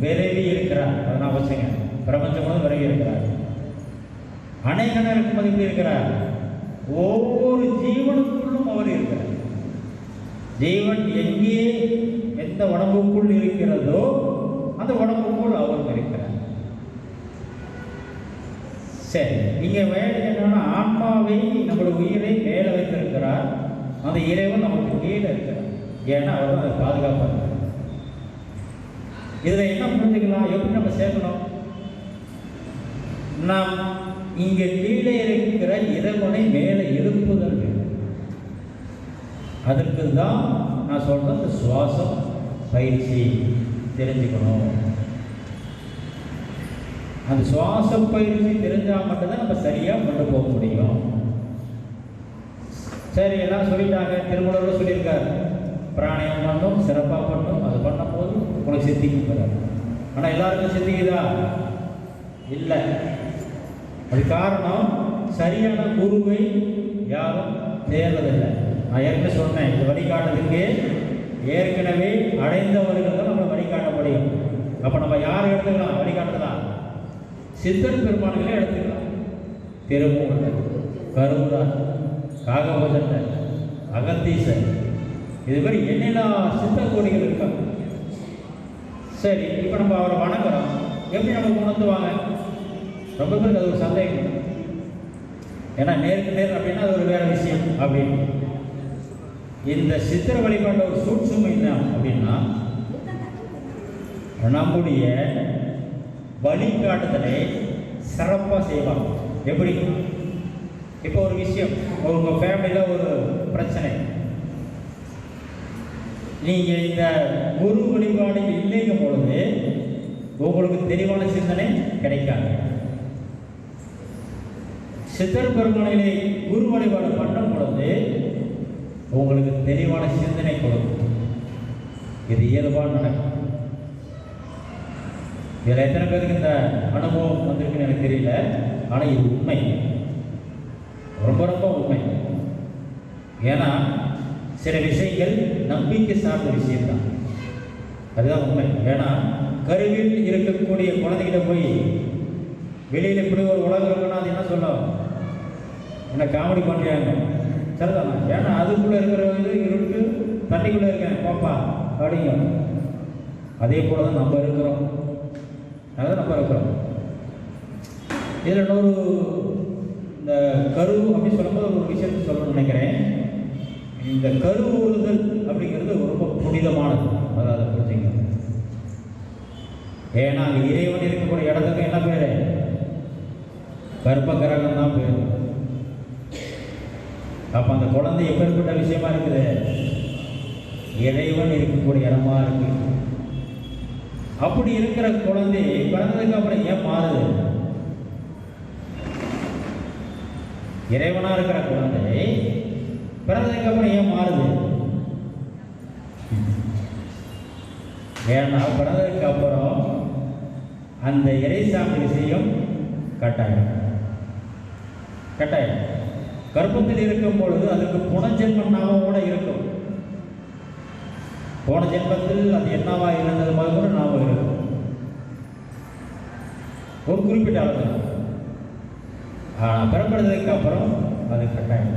விரைவி இருக்கிறார். அதனால் வச்சுங்க, பிரபஞ்சம் முழுவதும் விரைவி இருக்கிறார். அநேகனா இருக்கும்போது எப்படி இருக்கிறார்? ஒவ்வொரு ஜீவனுக்குள்ளும் அவர் இருக்கிறார். ஜீவன் எங்கே எந்த உடம்புக்குள் இருக்கிறதோ அந்த உடம்புக்குள் அவர் இருக்கிறார். சரி, இங்கே வேலை என்னன்னா, ஆன்மாவை நம்மளோட உயிரை மேலே வைத்திருக்கிறார். அந்த இறைவன் நமக்கு கீழே இருக்கிறார். ஏன்னா அவர் தான் அதை பாதுகாப்பாக. இதில் என்ன புரிஞ்சுக்கலாம்? எப்படி நம்ம சேர்க்கணும்? நாம் இங்கே கீழே இருக்கிற இறைவனை மேலே எழுப்புதல் வேண்டும். அதற்கு தான் நான் சொல்கிறேன், இந்த சுவாசம் பயிற்சி தெரிஞ்சுக்கணும். அந்த சுவாச பயிற்சி தெரிஞ்சால் மட்டும்தான் நம்ம சரியாக கொண்டு போக முடியும். சரி, எல்லாம் சொல்லிட்டாங்க. திருமூலர் சொல்லியிருக்காரு, பிராணாயம் பண்ணும், சிறப்பாக பண்ணும், அது பண்ணும்போது உனக்கு சித்திக்கு போகிறார். ஆனால் எல்லாருக்கும் சித்திக்குதா? இல்லை. அது காரணம் சரியான குருவை யாரும் தேர்வதில்லை. நான் ஏற்கனவே சொன்னேன், இது வழிகாட்டுறதுக்கு ஏற்கனவே அடைந்தவர்கள் தான் நம்மளை வழிகாட்ட முடியும். அப்போ நம்ம யாரை எடுத்துக்கலாம் வழிகாட்டலாம்? சித்தர் பெருமான்களே எடுத்துக்கலாம். திருமூலர், கருவூரார், காகபஜன், அகத்தீசர், இது மாதிரி எண்ணிலா சித்தர் கோடிகள் இருக்காங்க. சரி, இப்போ நம்ம அவரை வணங்குறோம், எப்படி நமக்கு உணர்த்துவாங்க? ரொம்ப பேருக்கு அது ஒரு சந்தேகம். ஏன்னா நேருக்கு நேர் அப்படின்னா அது ஒரு வேற விஷயம் அப்படின்னு. இந்த சித்திர வழிபாட்ட ஒரு சூட்சுமை என்ன அப்படின்னா, நம்முடைய வழிகாட்டுதலை சிறப்பாக செய்வாங்க. எப்படி? இப்போ ஒரு விஷயம், உங்கள் ஃபேமிலியில் ஒரு பிரச்சனை, நீங்கள் இந்த குரு வழிபாடு இல்லைங்கும் பொழுது உங்களுக்கு தெளிவான சிந்தனை கிடைக்காது. சித்தர் பெருமானிலே குரு வழிபாடு பண்ணும் பொழுது உங்களுக்கு தெளிவான சிந்தனை கொடுக்கும். இது இயல்பாக நடக்கும். இதில் எத்தனை பேருக்கு இந்த அனுபவம் வந்திருக்குன்னு எனக்கு தெரியல. ஆனால் இது உண்மை, ரொம்ப ரொம்ப உண்மை. ஏன்னா சில விஷயங்கள் நம்பிக்கை சார்ந்த விஷயம்தான், அதுதான் உண்மை. ஏன்னா கருவில் இருக்கக்கூடிய குழந்தைகிட்ட போய் வெளியில் இப்படி ஒரு உலகம் இருக்குன்னா அது என்ன சொல்லும்? என்ன காமெடி பண்ணுறாங்க, சரிதானா? ஏன்னா அதுக்குள்ளே இருக்கிற இருக்கு, தண்ணிக்குள்ளே இருக்கேன் பாப்பா அப்படிங்க. அதே போல தான் நம்ம இருக்கிறோம், அதான் நம்ம இருக்கிறோம். இதில் இன்னொரு இந்த கரு அப்படின்னு சொல்லும்போது ஒரு விஷயத்தை சொல்லணும்னு நினைக்கிறேன். இந்த கருவுறுதல் அப்படிங்கிறது ரொம்ப புனிதமானது. அதாவது புரிஞ்சுங்க. ஏன்னா அங்கே இறைவன் இருக்கக்கூடிய இடத்துக்கு என்ன பேர்? கர்ப்பகிரகம் தான் பேர். அப்போ அந்த குழந்தை எப்பேற்பட்ட விஷயமா இருக்குது? இறைவன் இருக்கக்கூடிய இடமா இருக்கு. அப்படி இருக்கிற குழந்தை பிறந்ததுக்கு அப்புறம் ஏன் மாறுது? இறைவனா இருக்கிற குழந்தை பிறந்ததுக்கு அப்புறம் ஏன் மாறுது? ஏன்னா பிறந்ததுக்கு அப்புறம் அந்த இறைசாமி விஷயம் கட்டாயம். கர்ப்பத்தில் இருக்கும் பொழுது அதுக்கு புனஜென்ம நாமோட இருக்கும். போன ஜென்மத்தில் அது என்னவா இருந்தது மாதிரி கூட ஞாபகம் இருக்கும், ஒரு குறிப்பிட்ட அளவு. பிறப்படுறதுக்கு அப்புறம் அது கட்டாயம்.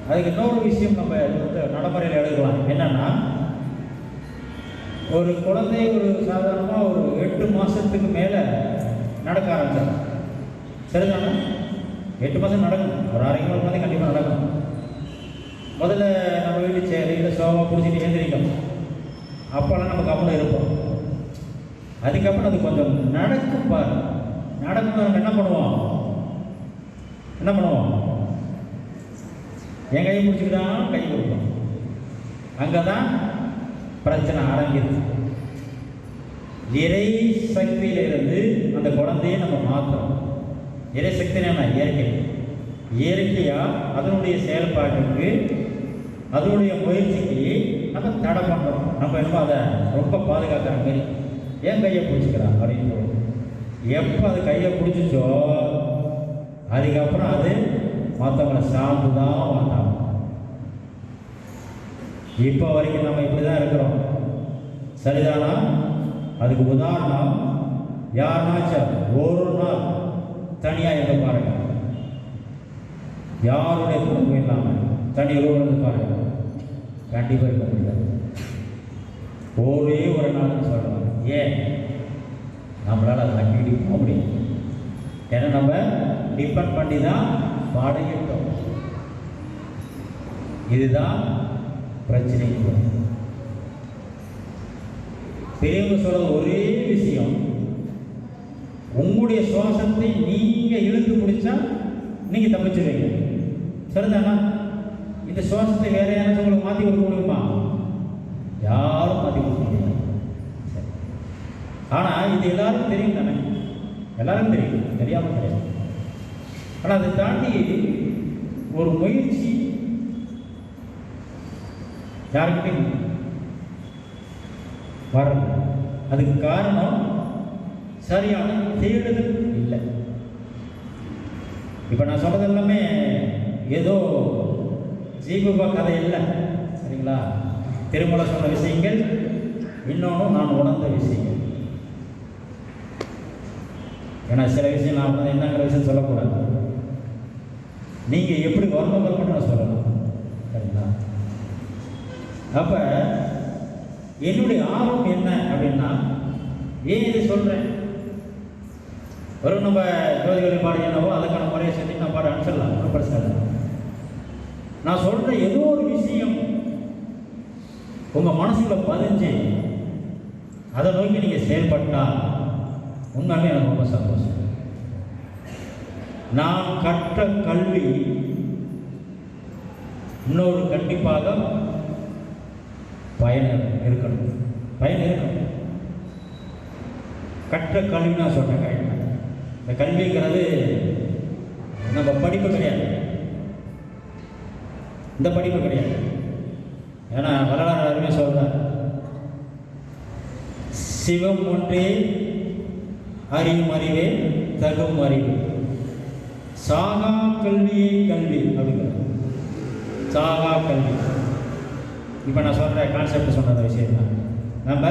அதுக்கு இன்னொரு விஷயம் நம்ம நடைமுறையில் எழுதலாம். என்னன்னா, ஒரு குழந்தை ஒரு சாதாரணமாக ஒரு 8 மாதத்துக்கு மேலே நடக்க ஆரம்பிச்சிடும், சரிதானே? 8 மாதம் நடக்கும், ஒரு 6 மாதம் கண்டிப்பாக நடக்கும். முதல்ல நம்ம வீட்டு சேரியில் சோகமாக பிடிச்சிட்டு எழுந்திரிக்கும். அப்போல்லாம் நம்ம கவனம் இருப்போம். அதுக்கப்புறம் அது கொஞ்சம் நடக்கும் பாரு. நடக்கும் நம்ம என்ன பண்ணுவோம்? என் கையை பிடிச்சிக்கிட்டாலும் கை கொடுப்போம். அங்கே தான் பிரச்சனை ஆரம்பிக்குது. இறை சக்தியிலிருந்து அந்த குழந்தையை நம்ம மாற்றணும். இறை சக்தினா என்ன? இயற்கையாக அதனுடைய செயல்பாட்டுக்கு அதனுடைய முயற்சிக்கு நம்ம தடை பண்ணுறோம். நம்ம என்னமோ அதை ரொம்ப பாதுகாக்கிற மாதிரி ஏன் கையை பிடிச்சிக்கிறான் அப்படின்னு சொல்லுவோம். எப்போ அது கையை பிடிச்சிச்சோ அதுக்கப்புறம் அது மற்றவங்களை சார்ந்து தான் மாட்டாங்க. இப்போ வரைக்கும் நம்ம இப்படி தான் இருக்கிறோம், சரிதானா? அதுக்கு உதாரணம் யாருனாச்சும் ஒரு நாள் தனியாக எங்கே பாருங்க, யாருடைய குடும்பம் இல்லாமல் தனி ரூபம் பாருங்க, கண்டிப்பாக இருக்க முடியாது. ஒரே ஒரு நாள் சொல்கிறாங்க. ஏன்? நம்மளால் அதை அங்கீடி போக முடியும். ஏன்னா நம்ம டிபெண்ட் பண்ணி தான் பாடுகிட்டோம். இதுதான் பிரச்சனை. பெரியவங்க சொல்ற ஒரே விஷயம், உங்களுடைய சுவாசத்தை நீங்க இழுத்து பிடிச்சா நீங்க தப்பிச்சுவீங்க, சரிதானா? இந்த சுவாசத்தை வேற யாராச்சும் உங்களுக்கு மாற்றி கொடுக்க முடியுமா? யாரும் மாற்றி கொடுக்க முடியாது. சரி. ஆனால் இது எல்லாரும் தெரியும் தானே, எல்லாரும் தெரியும், தெரியாமல் கிடையாது. ஆனால் அதை தாண்டி ஒரு முயற்சி யாருக்கிட்டையும் வரல. அதுக்கு காரணம் சரியான தேடுதல் இல்லை. இப்போ நான் சொல்றது எல்லாமே ஏதோ ஜீபா கதை இல்லை, சரிங்களா? திருமலை சொன்ன விஷயங்கள், இன்னொன்று நான் உணர்ந்த விஷயங்கள். ஏன்னா சில விஷயம் நான் வந்து என்னங்கிற விஷயம் சொல்லக்கூடாது. நீங்கள் எப்படி வரணும் மட்டும் நான் சொல்லலாம், சரிங்களா? அப்போ என்னுடைய ஆர்வம் என்ன அப்படின்னா, ஏன் இதை சொல்கிறேன்? வெறும் நம்ம ஜோதி வழிபாடு என்னவோ அதுக்கான முறையை செஞ்சு நான் பாட அனுப்பிச்சிடலாம், ஒரு பிரச்சனை இல்லை. நான் சொல்கிற ஏதோ ஒரு விஷயம் உங்கள் மனசுக்குள்ள பதிஞ்சு அதை நோக்கி நீங்கள் செயல்பட்டால் உண்மையுமே எனக்கு ரொம்ப சந்தோஷம். நான் கற்ற கல்வி இன்னொரு கண்டிப்பாக பயன் இருக்கணும். கற்ற கல்வி நான் சொன்னேன். இந்த கல்விங்கிறது நம்ம படிப்பு கிடையாது, இந்த படிப்பு கிடையாது. ஏன்னா வரலாறு அருமையாக சொல்றார், சிவம் ஒன்றே அறியும் அறிவே தகும் அறிவு, சாகா கல்வியே கல்வி அப்படிங்கிறது. சாகா கல்வி. இப்போ நான் சொல்கிற கான்செப்ட் சொன்ன விஷயம் தான், நம்ம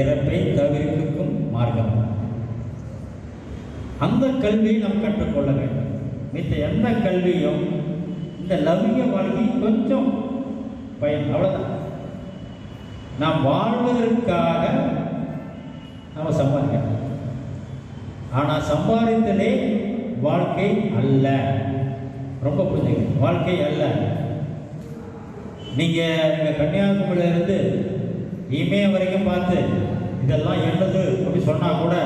இறப்பை தவிர்க்கும் மார்க்கம். அந்த கல்வியை நாம் கற்றுக்கொள்ள வேண்டும். மித்த எந்த கல்வியும் இந்த லௌகிக வாழ்க்கை கொஞ்சம் பயன், அவ்வளோதான். நாம் வாழ்வதற்காக நாம் சம்பாதிக்கணும். ஆனால் சம்பாதித்தலே வாழ்க்கை அல்ல. ரொம்ப புரிஞ்சுக்கணும், வாழ்க்கை அல்ல. நீங்கள் கன்னியாகுமரியிலிருந்து இமயம் வரைக்கும் பார்த்து இதெல்லாம் என்னது அப்படி சொன்னால் கூட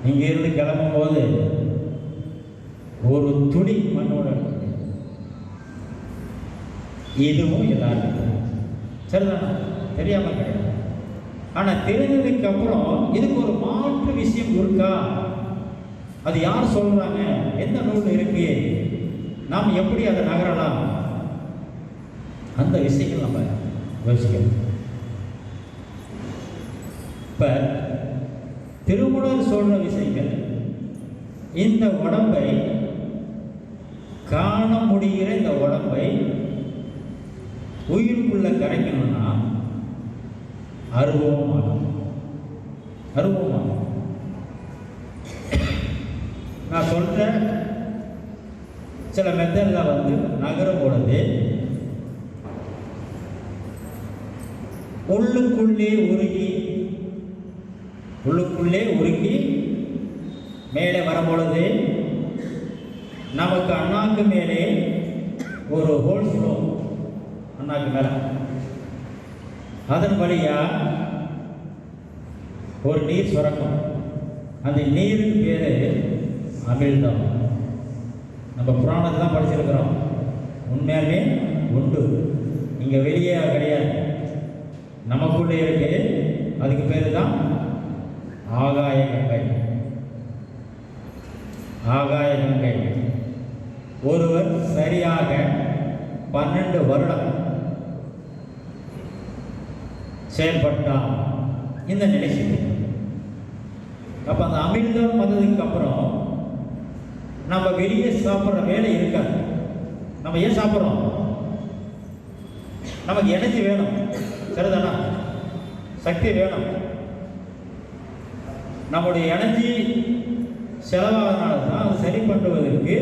இங்கிருந்து கிளம்பும் போது ஒரு துளி மண்ணோட இதுவும் எல்லாருக்கும் சரிதானா? தெரியாமல் கிடையாது. ஆனால் தெரிஞ்சதுக்கு அப்புறம் இதுக்கு ஒரு மாற்று விஷயம் இருக்கா? அது யார் சொல்றாங்க? எந்த நூல் இருக்கு? நாம் எப்படி அதை நகரலாம்? அந்த விஷயங்கள் நம்ம யோசிக்கணும். இப்ப திருமூலர் சொல்ற விஷயங்கள், இந்த உடம்பை காண முடிகிற இந்த உடம்பை உயிருக்குள்ள கரைக்கணும்னா அருவமாகும். நான் சொல்ற சில மெத்தட்ல வந்து நகரும் பொழுது உள்ளுக்குள்ளே உருகி மேலே வரும்பொழுது நமக்கு அண்ணாக்கு மேலே ஒரு ஹோல்ஸ் வரும். அண்ணாக்கு மேலே அதன் வழியா ஒரு நீர் சுரக்கும். அந்த நீருக்கு பேரு அமிழ்தம். நம்ம புராணத்தை தான் படிச்சிருக்கிறோம். உண்மையாலுமே உண்டு, இங்க வெளியே கிடையாது, நமக்குள்ளே இருக்கு. அதுக்கு பேரு தான் ஆகாய கங்கை. ஆகாய கங்கை. ஒருவர் சரியாக 12 வருடம் செயல்பட்டால் இந்த நிலை செய்யும். அப்ப அந்த அமிர்தம் வந்ததுக்கு அப்புறம் நம்ம வெளியே சாப்பிட்ற வேலை இருக்காது. நம்ம ஏன் சாப்பிட்றோம்? நமக்கு எனர்ஜி வேணும், சரிதானா? சக்தி வேணும். நம்முடைய எனர்ஜி செலவாகிறதுனால தான் அது சரி பண்ணுவதற்கு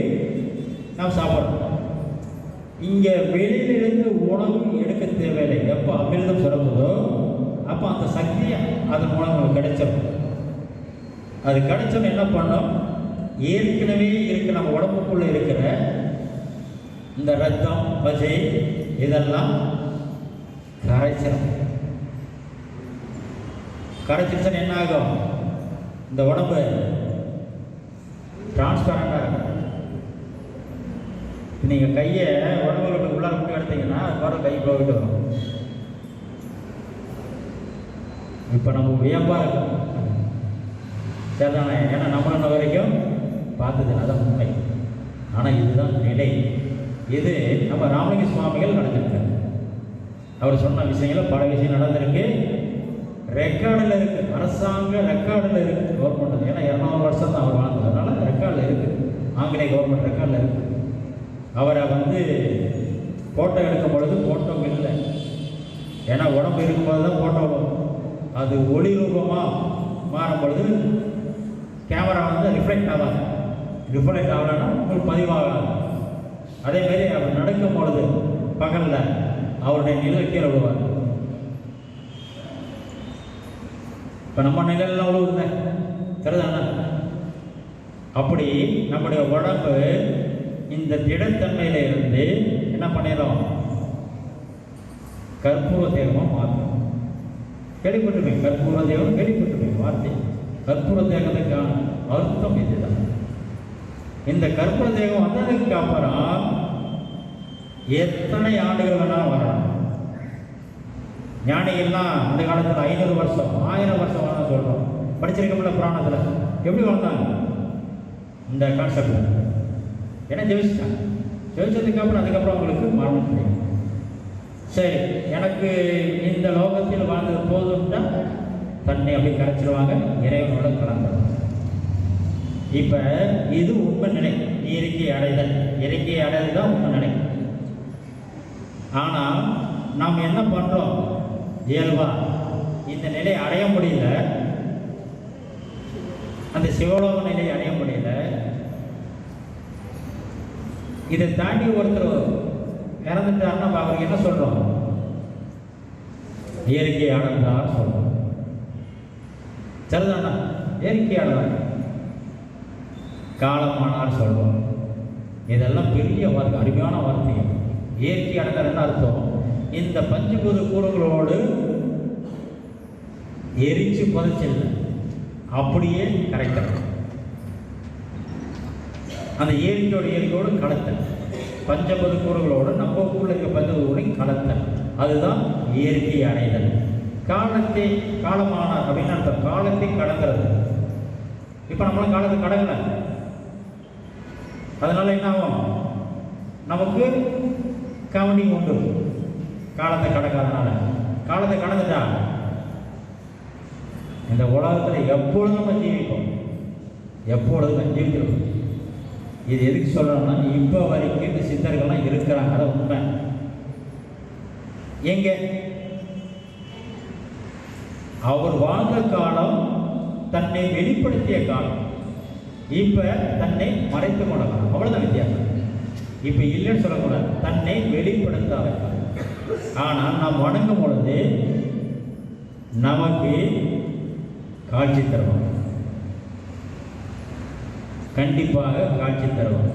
நாம் சாப்பிட்றோம். இங்கே வெளியிலிருந்து உணவு எடுக்க தேவையில்லை. எப்போ அமிர்தம் சுரக்குதோ அப்போ அந்த சக்தி அதன் மூலம் நமக்கு கிடைச்சிடும். அது கிடைச்சோன்னு என்ன பண்ணோம்? ஏற்கனவே இருக்க நம்ம உடம்புக்குள்ள இருக்கிற இந்த ரத்தம், பசை இதெல்லாம் கரைச்சிடும். கரைச்சிருச்சுன்னு என்ன ஆகும்? இந்த உடம்பு டிரான்ஸ்பரண்டாக இருக்கும். நீங்கள் கையை உடம்புக்கு உள்ளார மட்டும் எடுத்தீங்கன்னா அது பாரு கை போயிட்டு வரும். இப்போ நம்ம வியப்பாக இருக்கும் சரிதானே? ஏன்னா நம்ம இன்ன வரைக்கும் பார்த்தது அதான் உண்மை. ஆனால் இதுதான் நிலை. இது நம்ம ராமலிங்க சுவாமிகள் நடந்திருக்காரு. அவர் சொன்ன விஷயங்கள் பல விஷயம் நடந்திருக்கு. ரெக்கார்டில் இருக்குது, அரசாங்க ரெக்கார்டில் இருக்குது கவர்மெண்ட். ஏன்னா 200 வருஷம் தான் அவர் வாழ்ந்தது, அதனால் ரெக்கார்டில் இருக்குது, ஆங்கிலேய கவர்மெண்ட் ரெக்கார்டில் இருக்குது. அவரை ஃபோட்டோ எடுக்கும் பொழுது ஃபோட்டோ இல்லை, ஏன்னா உடம்பு இருக்கும்போது தான் ஃபோட்டோ வரும். அது ஒளி ரூபமாக மாறும் பொழுது கேமரா ரிஃப்ளெக்ட் ஆகாது. ரிஃப்ளெக்ட் ஆகலைன்னா உங்களுக்கு பதிவாகாது. அதேமாரி அவர் நடக்கும் பொழுது பகலில் அவருடைய நிழல் கீழே விடுவார். இப்போ நம்ம நிழல்லாம் விழுவுங்க சரிதானே? அப்படி நம்முடைய உடம்பு இந்த திடத்தன்மையில இருந்து என்ன பண்ணிடும்? கற்பூர தேகமாக மாற்றும். கேள்விப்பட்டிருப்பேன், கற்பூர தேகம் கேள்விப்பட்டிருப்பேன் வார்த்தை. கற்பூர தேகத்துக்கான அர்த்தம் இதுதான். இந்த கற்பூர தேகம் வந்ததுக்கு அப்புறம் எத்தனை ஆண்டுகள் வேணாலும் வரலாம். ஞானிகள்லாம் அந்த காலத்தில் 500 வருஷம் 1000 வருஷம் வேணாலும் சொல்கிறோம். படிச்சிருக்கோம்ல புராணத்தில், எப்படி வாழ்ந்தாங்க இந்த கான்செப்ட்? ஏன்னா ஜெயிச்சிட்டாங்க. ஜெயிச்சதுக்கப்புறம் அதுக்கப்புறம் அவங்களுக்கு மரணம் கிடையாது. சரி, எனக்கு இந்த லோகத்தில் வாழ்ந்தது போதும்னா தன்னை அப்படி கரைச்சிடுவாங்க, இறைவனோட கலந்துடும். இப்போ இது உண்மை நிலை. இயற்கை அடைதல், இயற்கை அடைதல் தான் உண்மை நிலை. ஆனால் நாம் என்ன பண்ணுறோம்? இயல்பா இந்த நிலையை அடைய முடியல, அந்த சிவலோக நிலையை அடைய முடியல. இதை தாண்டி ஒருத்தர் இறந்துட்டாருன்னா நம்ம அவருக்கு என்ன சொல்கிறோம்? இயற்கை அடைந்தார் சொல்கிறோம். சரிதானா? இயற்கை அடைந்தார், காலமானார் சொல்கிறோம். இதெல்லாம் பெரிய வார்த்தை, அருமையான வார்த்தை. இயற்கை அடைந்தார் அர்த்தம் இந்த பஞ்சபூத கூறுகளோடு எரிச்சு புதைச்சில்ல, அப்படியே கரைக்கிறது. அந்த இயற்கையோடு கலத்தல், பஞ்சபூத கூறுகளோடு நம்ம ஊரில் இருக்க பஞ்சபூதங்களையும் கலத்தல், அதுதான் இயற்கை அடைதல். காலத்தை காலமானார் அப்படின்னு அர்த்தம், காலத்தை கடங்கிறது. இப்போ நம்மளும் காலத்தை கடங்கலை, அதனால என்ன ஆகும்? நமக்கு கவனிங் உண்டு. காலத்தை கடக்காதனால, காலத்தை கடந்துட்டா இந்த உலகத்தில் எப்பொழுதும் நம்ம ஜீவிப்போம், எப்பொழுதும் ஜீவிக்கிறோம். இது எதுக்கு சொல்கிறோம்னா, இப்போ வரைக்கும் இந்த சித்தர்கள்லாம் இருக்கிறாங்க, அதை உண்மை. எங்க அவர் வாழ்ந்த காலம் தன்னை வெளிப்படுத்திய காலம், இப்போ தன்னை மறைத்து கொள்ளலாம், அவ்வளோதான் வித்தியாசம். இப்போ இல்லைன்னு சொல்லக்கூடாது, தன்னை வெளிப்படுத்தாத. ஆனால் நாம் வணங்கும் பொழுது நமக்கு காட்சி தருவோம், கண்டிப்பாக காட்சி தருவோம்.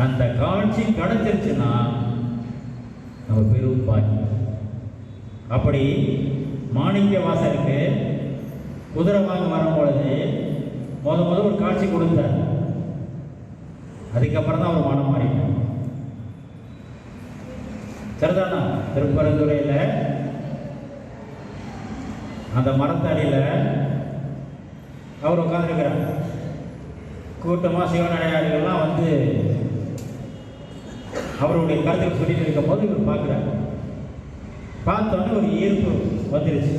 அந்த காட்சி கிடைச்சிருச்சுன்னா நம்ம பெரும் பாக்கியம். அப்படி மாணிக்க வாசருக்கு குதிரை வாங்க வரும் பொழுது முத ஒரு காட்சி கொடுத்தார். அதுக்கப்புறம் தான் அவர் மனம் மாறிட்டார். சரிதானா? திருப்பரந்துரையில் அந்த மரத்தடியில் அவர் உட்காந்துருக்கிறார். கூட்டமாக சிவனடியார்கள்லாம் அவருடைய கருத்துக்கள் சொல்லிட்டு இருக்கும் போது இவர் பார்க்குறார். பார்த்தோன்னே ஒரு ஈர்ப்பு வந்துருச்சு.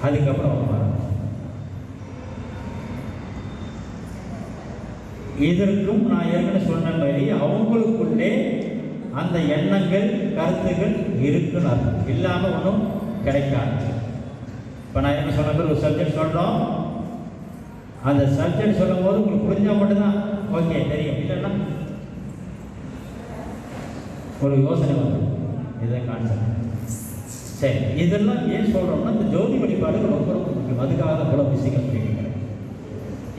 அதுக்கப்புறம் அவர் மாற. இதற்கும் நான் ஏற்கனவே சொன்ன மாதிரி அவங்களுக்குள்ளே அந்த எண்ணங்கள் கருத்துக்கள் இருக்குன்னு அர்த்தம். இல்லாமல் ஒன்றும் கிடைக்காது. இப்போ நான் என்ன சொன்ன மாதிரி ஒரு சப்ஜெக்ட் சொல்கிறோம், அந்த சப்ஜெக்ட் சொல்லும் போது உங்களுக்கு புரிஞ்சால் மட்டும்தான் ஓகே தெரியும், இல்லைன்னா ஒரு யோசனை வந்துடும். இதுதான் கான்செப்ட். சரி, இதெல்லாம் ஏன் சொல்கிறோம்னா இந்த ஜோதி வழிபாடுகள் ரொம்ப ரொம்ப முக்கியம். அதுக்காக தான் கூட விஷயங்கள் பண்ணியிருக்கிறேன்.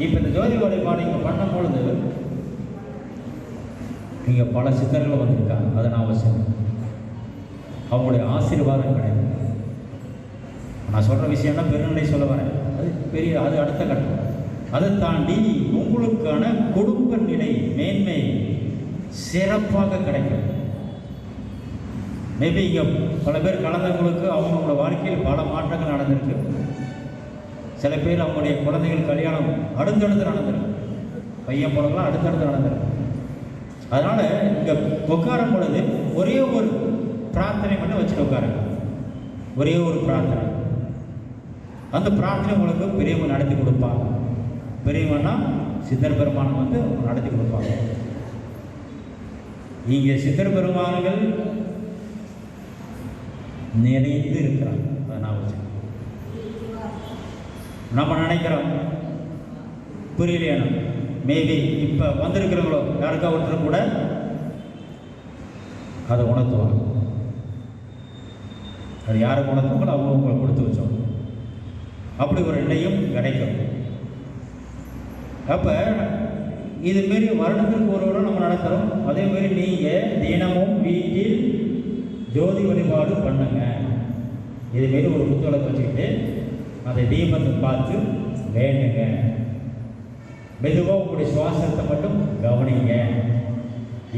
இப்போ இந்த ஜோதி வழிபாடு இங்கே பண்ணும் பொழுது இங்கே பல சித்தர்கள் வந்திருக்காங்க, அதை நான் அவசியம். அவங்களுடைய ஆசீர்வாதம் கிடையாது. நான் சொல்கிற விஷயம்னா பெருநிலை சொல்ல வரேன், அது பெரிய, அது அடுத்த கட்டம். அதை தாண்டி உங்களுக்கான குடும்ப சிறப்பாக கிடைக்கும். மேபி இங்கே பல பேர் கலந்தவங்களுக்கு அவங்களோட வாழ்க்கையில் பல மாற்றங்கள் நடந்திருக்கு. சில பேர் அவங்களுடைய குழந்தைகள் கல்யாணம் அடுத்தடுத்து நடந்திருக்கு, பையன் பொருள்லாம் அடுத்தடுத்து நடந்திருக்கு. அதனால் இங்கே உட்காரும் பொழுது ஒரே ஒரு பிரார்த்தனை மட்டும் வச்சுட்டு உட்காருங்க. ஒரே ஒரு பிரார்த்தனை. அந்த பிரார்த்தனை உங்களுக்கு பெரியவங்க நடத்தி கொடுப்பாங்க. பெரியவங்கன்னா சித்தர் பெருமானம் வந்து நடத்தி கொடுப்பாங்க. இங்கே சித்தர் பெருமான்கள் நிறைந்து இருக்கிறாங்க. அதை நான் வச்சு நம்ம நினைக்கிறோம் புரியலையா? மேபி இப்போ வந்திருக்கிறவங்களோ யாருக்கா ஒருத்தர் கூட அதை உணர்த்துவாங்க. அது யாருக்கு உணர்த்துவாங்களோ அவங்க உங்களை கொடுத்து வச்சோம். அப்படி ஒரு நிலையும் கிடைக்கும். அப்போ இதுமாரி வருடத்திற்கு ஒரு நம்ம நடத்துகிறோம். அதேமாரி நீங்கள் தினமும் வீட்டில் ஜோதி வழிபாடு பண்ணுங்க. இதுமாரி ஒரு புத்தகத்தை வச்சுக்கிட்டு அதை தீபத்தை பார்த்து வேணுங்க. மெதுவாக உங்களுடைய சுவாசத்தை மட்டும் கவனிங்க.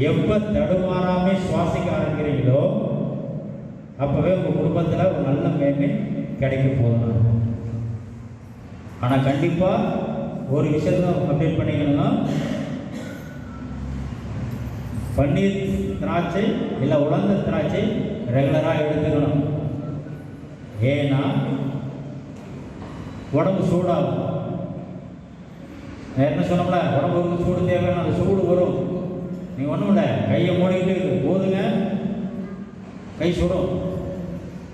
எப்போ தடுமாறாமல் சுவாசிக்க ஆரம்பிக்கிறீங்களோ அப்போவே உங்கள் குடும்பத்தில் ஒரு நல்ல மேன்மை கிடைக்க போகணும். ஆனால் கண்டிப்பாக ஒரு விஷயத்தை அப்டேட் பண்ணிக்கணும்னா, பன்னீர் திராட்சை இல்லை உலர்ந்த திராட்சை ரெகுலராக எடுத்துக்கணும். ஏன்னா உடம்பு சூடாகும். என்ன சொன்னோம்ல, உடம்புக்கு சூடு தேவையான அந்த சூடு வரும். நீங்கள் ஒன்றும் இல்லை, கையை மூடிக்கிட்டு போதுங்க, கை சுடும்.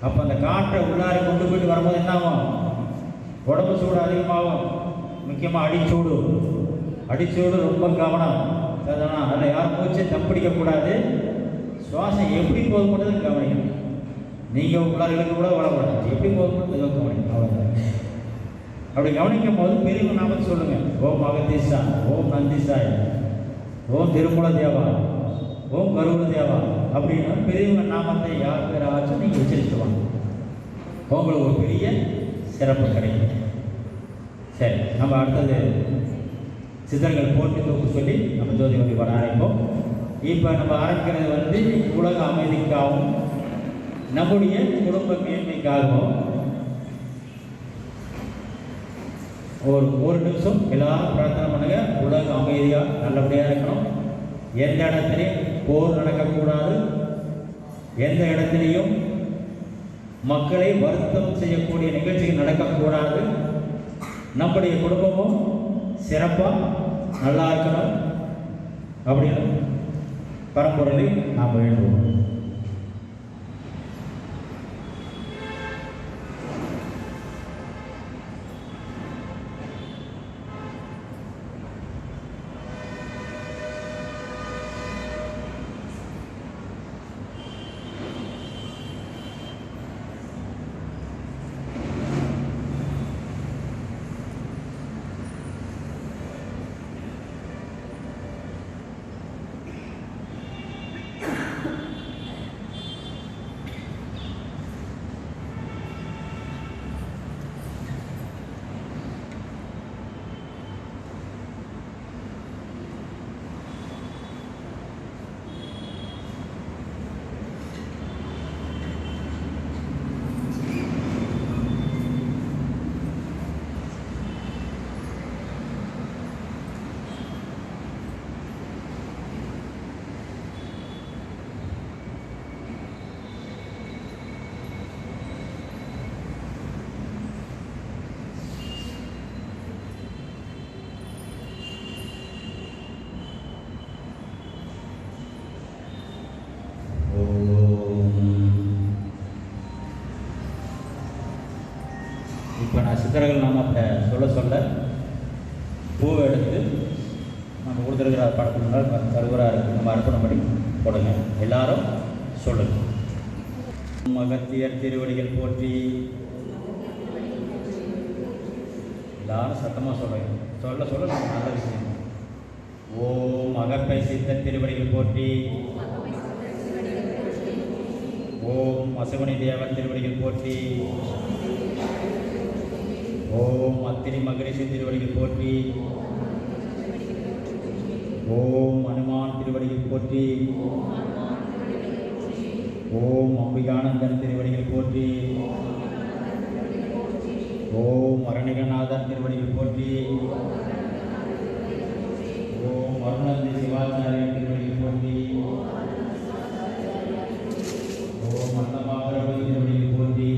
அப்போ அந்த காற்றை உள்ளார கொண்டு போயிட்டு வரும்போது என்ன ஆகும்? உடம்பு சூடு அதிகமாகும். முக்கியமாக அடிச்சூடு. அடிச்சூடு ரொம்ப கவனம். அதனால் அதில் யாரும் மூச்சு தப்பிடிக்கக்கூடாது. சுவாசம் எப்படி போது மட்டும் கவனிக்கணும். நீங்கள் உள்ளார்களுக்கு கூட வரக்கூடாது. எப்படி போது மட்டும் கவனிக்கணும். அவ்வளோதான். அப்படி கவனிக்கும் போது பெரியவங்க நாமத்தை சொல்லுங்கள். ஓம் அகத்தீஷா, ஓம் நந்திசாய், ஓம் திருமூல தேவா, ஓம் கருவூர தேவா அப்படின்னா பெரியவங்க நாமத்தை யார் பேர் ஆச்சும் நீங்கள் உச்சரித்து வாங்க. உங்களுக்கு ஒரு பெரிய சிறப்பு கிடைக்கும். சரி, நம்ம அடுத்தது சித்தர்கள் போட்டி தூக்கு சொல்லி நம்ம ஜோதி வழிபாட ஆரம்பிப்போம். இப்போ நம்ம ஆரம்பிக்கிறது வந்து உலக அமைதிக்காகவும் நம்முடைய குடும்ப மேன்மைக்காகவும் ஒரு நிமிஷம் எல்லாரும் பிரார்த்தனை பண்ணுங்க. உலக அமைதியாக நல்லபடியாக இருக்கணும். எந்த இடத்துலையும் போர் நடக்கக்கூடாது. எந்த இடத்துலையும் மக்களை வருத்தம் செய்யக்கூடிய நிகழ்ச்சிகள் நடக்கக்கூடாது. நம்முடைய குடும்பமும் சிறப்பாக நல்லா இருக்கணும் அப்படின்னு பரம்பொருளை நாம் வேண்டுவோம். இப்போ நான் சித்தர்கள் நாமத்தை சொல்ல பூவை எடுத்து நம்ம கொடுத்துருக்கிற படத்துக்கு கருவராக இருக்குது, நம்ம அர்ப்பணம் பண்ணி போடுங்க. எல்லாரும் சொல்லுங்க. அகத்தியர் திருவடிகள் போற்றி. எல்லாரும் சத்தமாக சொல்லுங்க. சொல்ல நல்ல விஷயம். ஓம் அகப்பை சித்த திருவடிகள் போற்றி. ஓம் அசுவனி தேவன் திருவடிகள் போற்றி. ஓம் அத்திரி மகரிஷி திருவடிகள் போற்றி. ஓம் அனுமான் திருவடிகள் போற்றி. ஓம் அம்பிகானந்தர் திருவடிகள் போற்றி. ஓம் அருணிகநாதர் திருவடிகள் போற்றி. ஓம் அருணந்தி சிவாச்சாரியர் திருவடிகள் போற்றி. ஓம் அன்னமாகரவி திருவடிகள் போற்றி.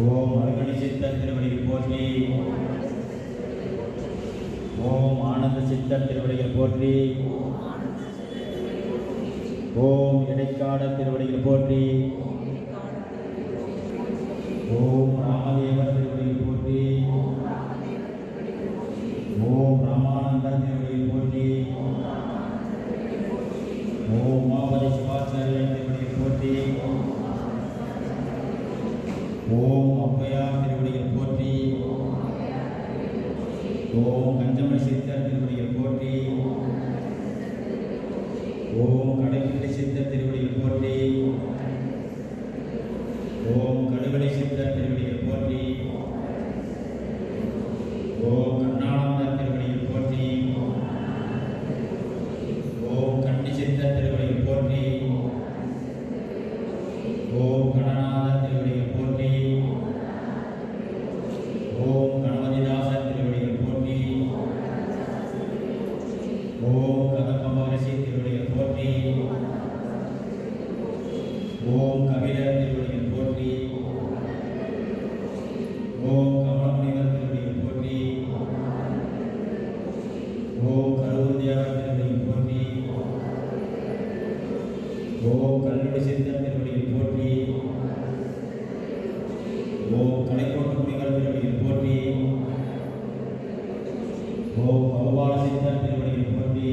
ஓம் அருகணி சித்தர் திருவடிகள் போற்றி. ஓம் ஆனந்த சித்தர் திருவடிகள் போற்றி. ஓம் இடைக்காட திருவடிகள் போற்றி. ஓம் ராமதேவர் திருவடிகள் போற்றி. ஓம் ராமானந்தர் திருவடிகள் போற்றி. ஓம் மாபதி சிவாச்சாரியர் திருவடிகள் போற்றி. ஓம் ஔவையார் திருவடிகள் போற்றி. ஓம் கஞ்சமணி சித்தர் திருவடிகள் போற்றி. ஓம் கடைக்கிள்ளி சித்தர் திருவடிகள் போற்றி. ஓம் கடுவலை சித்தர் திருவடிகள் போற்றி. ஓம் கண்ணானந்தர் திருவடிகள் போற்றி. ஓம் கண்ணி சித்தர் திருவடிகள் போற்றி. ஓம் கணநாதர் திருவடிகள் போற்றி. ஓம் கணபதிதாசர் திருவடிகள் போற்றி. ஓம் கதம்பமகரிஷி திருவடிகள் போற்றி. ஓம் கபிலர் திருவடிகள் போற்றி. ஓம் கமலமுனிவர் திருவடிகள் போற்றி. ஓம் கருவுருதியார் திருவடிகள் போற்றி. ஓம் கல்லுடி சித்தர் திருவடிகள் போற்றி. ஓம் கலைக்கோட்டு முனிவர் திருவடிகள் போற்றி. ஓம் கௌபால சித்தர் திருவடிகள் போற்றி.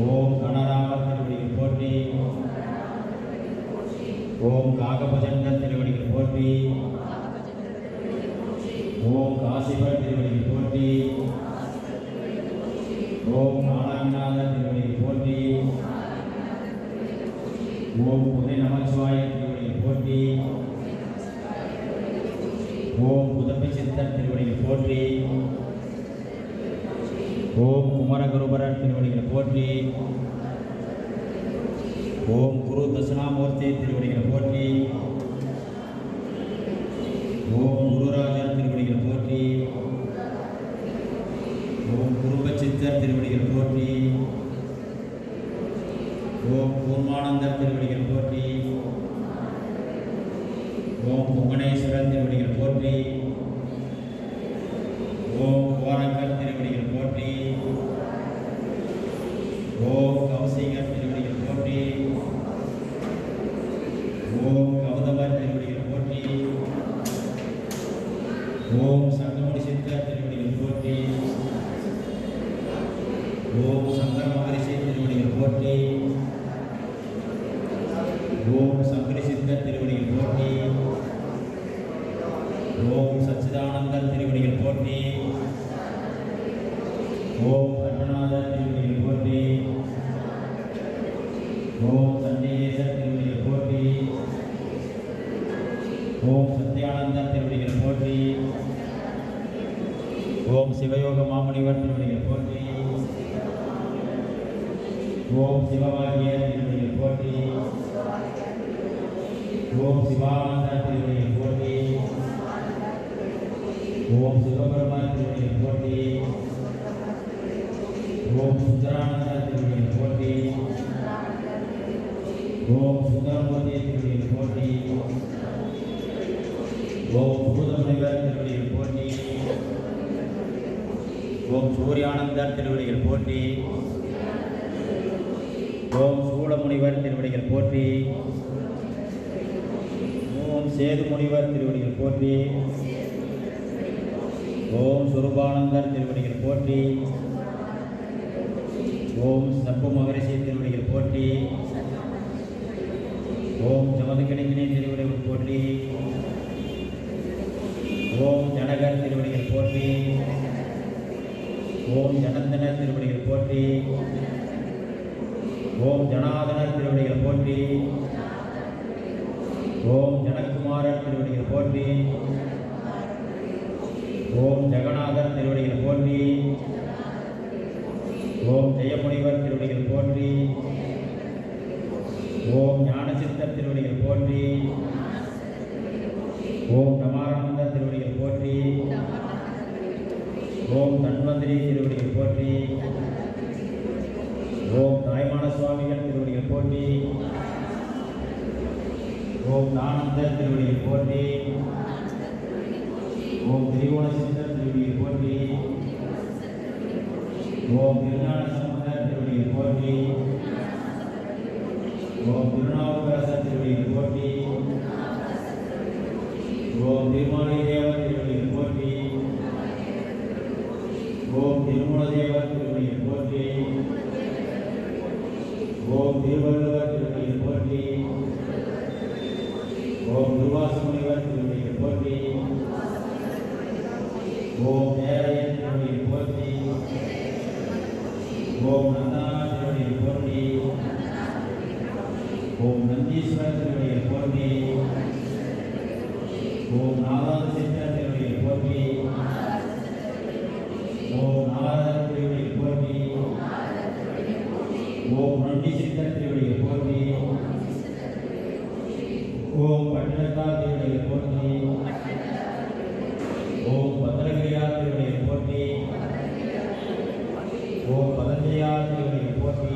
ஓம் கணராமர் திருவடிகள் போற்றி. ஓம் காகபஜண்டர் திருவடிகள் போற்றி. ஓம் காசிபர் திருவடிகள் போற்றி. ஓம் நாராயணநாதர் திருவடிகள் போற்றி. ஓம் புதை நமச்சிவாய திருவடிகள் போற்றி. ஓம் புதப்பி சித்தர் திருவடிகள் போற்றி. ஓம் குமரகுருபரர் திருவடிகள் போற்றி. ஓம் குரு தட்சிணாமூர்த்தி திருவடிகள் போற்றி. ஓம் குருராஜர் திருவடிகள் போற்றி. ஓம் குருபச்சித்தர் திருவடிகள் போற்றி. ஓம் கூர்மானந்தர் திருவடிகள் போற்றி. ஓம் புவனேஸ்வரர் திருவடிகள் போற்றி. ஓம் கோரங்கர் திருவடிகள் போற்றி. ஓம் கௌசிகர் திருவடிகள் போற்றி. ஓம் கௌதமர் திருவடிகள் போற்றி. ஓம் சங்கமுனி சித்தர் திருவடிகள் போற்றி. ஓம் சங்கர மகரிஷி திருவடிகள் போற்றி. ஓம் சங்கரி சித்தர் திருவடிகள் போற்றி. ஓம் சச்சிதானந்தர் திருவடிகள் போற்றி. ஓம் கருணாதர் திருவடிகள் போற்றி. ஓம் சஞ்சயேசர் திருவடிகள் போற்றி. ஓம் சத்யானந்தர் திருவடிகள் போற்றி. ஓம் சிவயோக மாமுனிவர் திருவடிகள் போற்றி. ஓம் சிவவாகியர் திருவடிகள் போற்றி. ஓம் சிவானந்தர் திருவடிகள் போற்றி. ஓம் சிவபெருமான் திருவடிகள் போற்றி. ஓம் சுந்தரானந்தர் திருவடிகள் போற்றி. ஓம் சுந்தரமூர்த்தி திருவடிகள் போற்றி. ஓம் பூதமுனிவர் திருவடிகள் போற்றி. ஓம் சூரியானந்தர் திருவடிகள் போற்றி. ஓம் சூளமுனிவர் திருவடிகள் போற்றி. ஓம் சேதுமுனிவர் திருவடிகள் போற்றி. ஓம் சுரூபானந்தர் திருவடிகள் போற்றி. ஓம் சப்பு மகரிஷி திருவடிகள் போற்றி. ஓம் ஜமதகிணிகினி திருவடிகள் போற்றி. ஓம் ஜனகர் திருவடிகள் போற்றி. ஓம் ஜனந்தனர் திருவடிகள் போற்றி. ஓம் ஜனாதனர் திருவடிகள் போற்றி. ஓம் ஜனகுமாரர் திருவடிகள் போற்றி. ஓம் ஜெகநாதர் திருவடிகள் போற்றி. ஓம் ஜெயமுனிவர் திருவடிகள் போற்றி. ஓம் ஞானசித்தர் திருவடிகள் போற்றி. ஓம் நமானந்த திருவடிகள் போற்றி. ஓம் தன்வந்திரி திருவடிகள் போற்றி. ஓம் தாய்மான சுவாமிகள் திருவடிகள் போற்றி. ஓம் தானந்தர் திருவடிகள் போற்றி. ஓம் திரிகோண சித்தர் திருவடிகள் போற்றி. ஓம் திருஞான சம்பந்தர் திருவடிகள் போற்றி. ஓம் திருநாவுக்கரசர் திருவடிகள் போற்றி. ஓம் திருமாலை தேவர் திருவடிகள் போற்றி. ஓம் திருமூல தேவர் திருவடிகள் போற்றி. ஓம் திருவள்ளுவர் திருவடிகள் போற்றி. ஓம் துர்வாச முனிவர் திருவடிகள் போற்றி. ஓம் நேரையன் திருவடிகள் போற்றி. ஓம் நந்தனா திருவடிகள் போற்றி. ஓம் நந்தீஸ்வரர் திருவடிகள் போற்றி. ஓம் நாதாந்த சித்தர் திருவடிகள் போற்றி. ஓம் நாரதர் திருவடிகள் போற்றி. ஓம் நந்தி சித்தர் திருவடிகள் போற்றி. ஓம் பட்டினத்தார் திருவடிகள் போற்றி. ஓம் பத்திரகிரியார் திருவடிகள் போற்றி. ஓம் பதஞ்சலியார் திருவடிகள் போற்றி.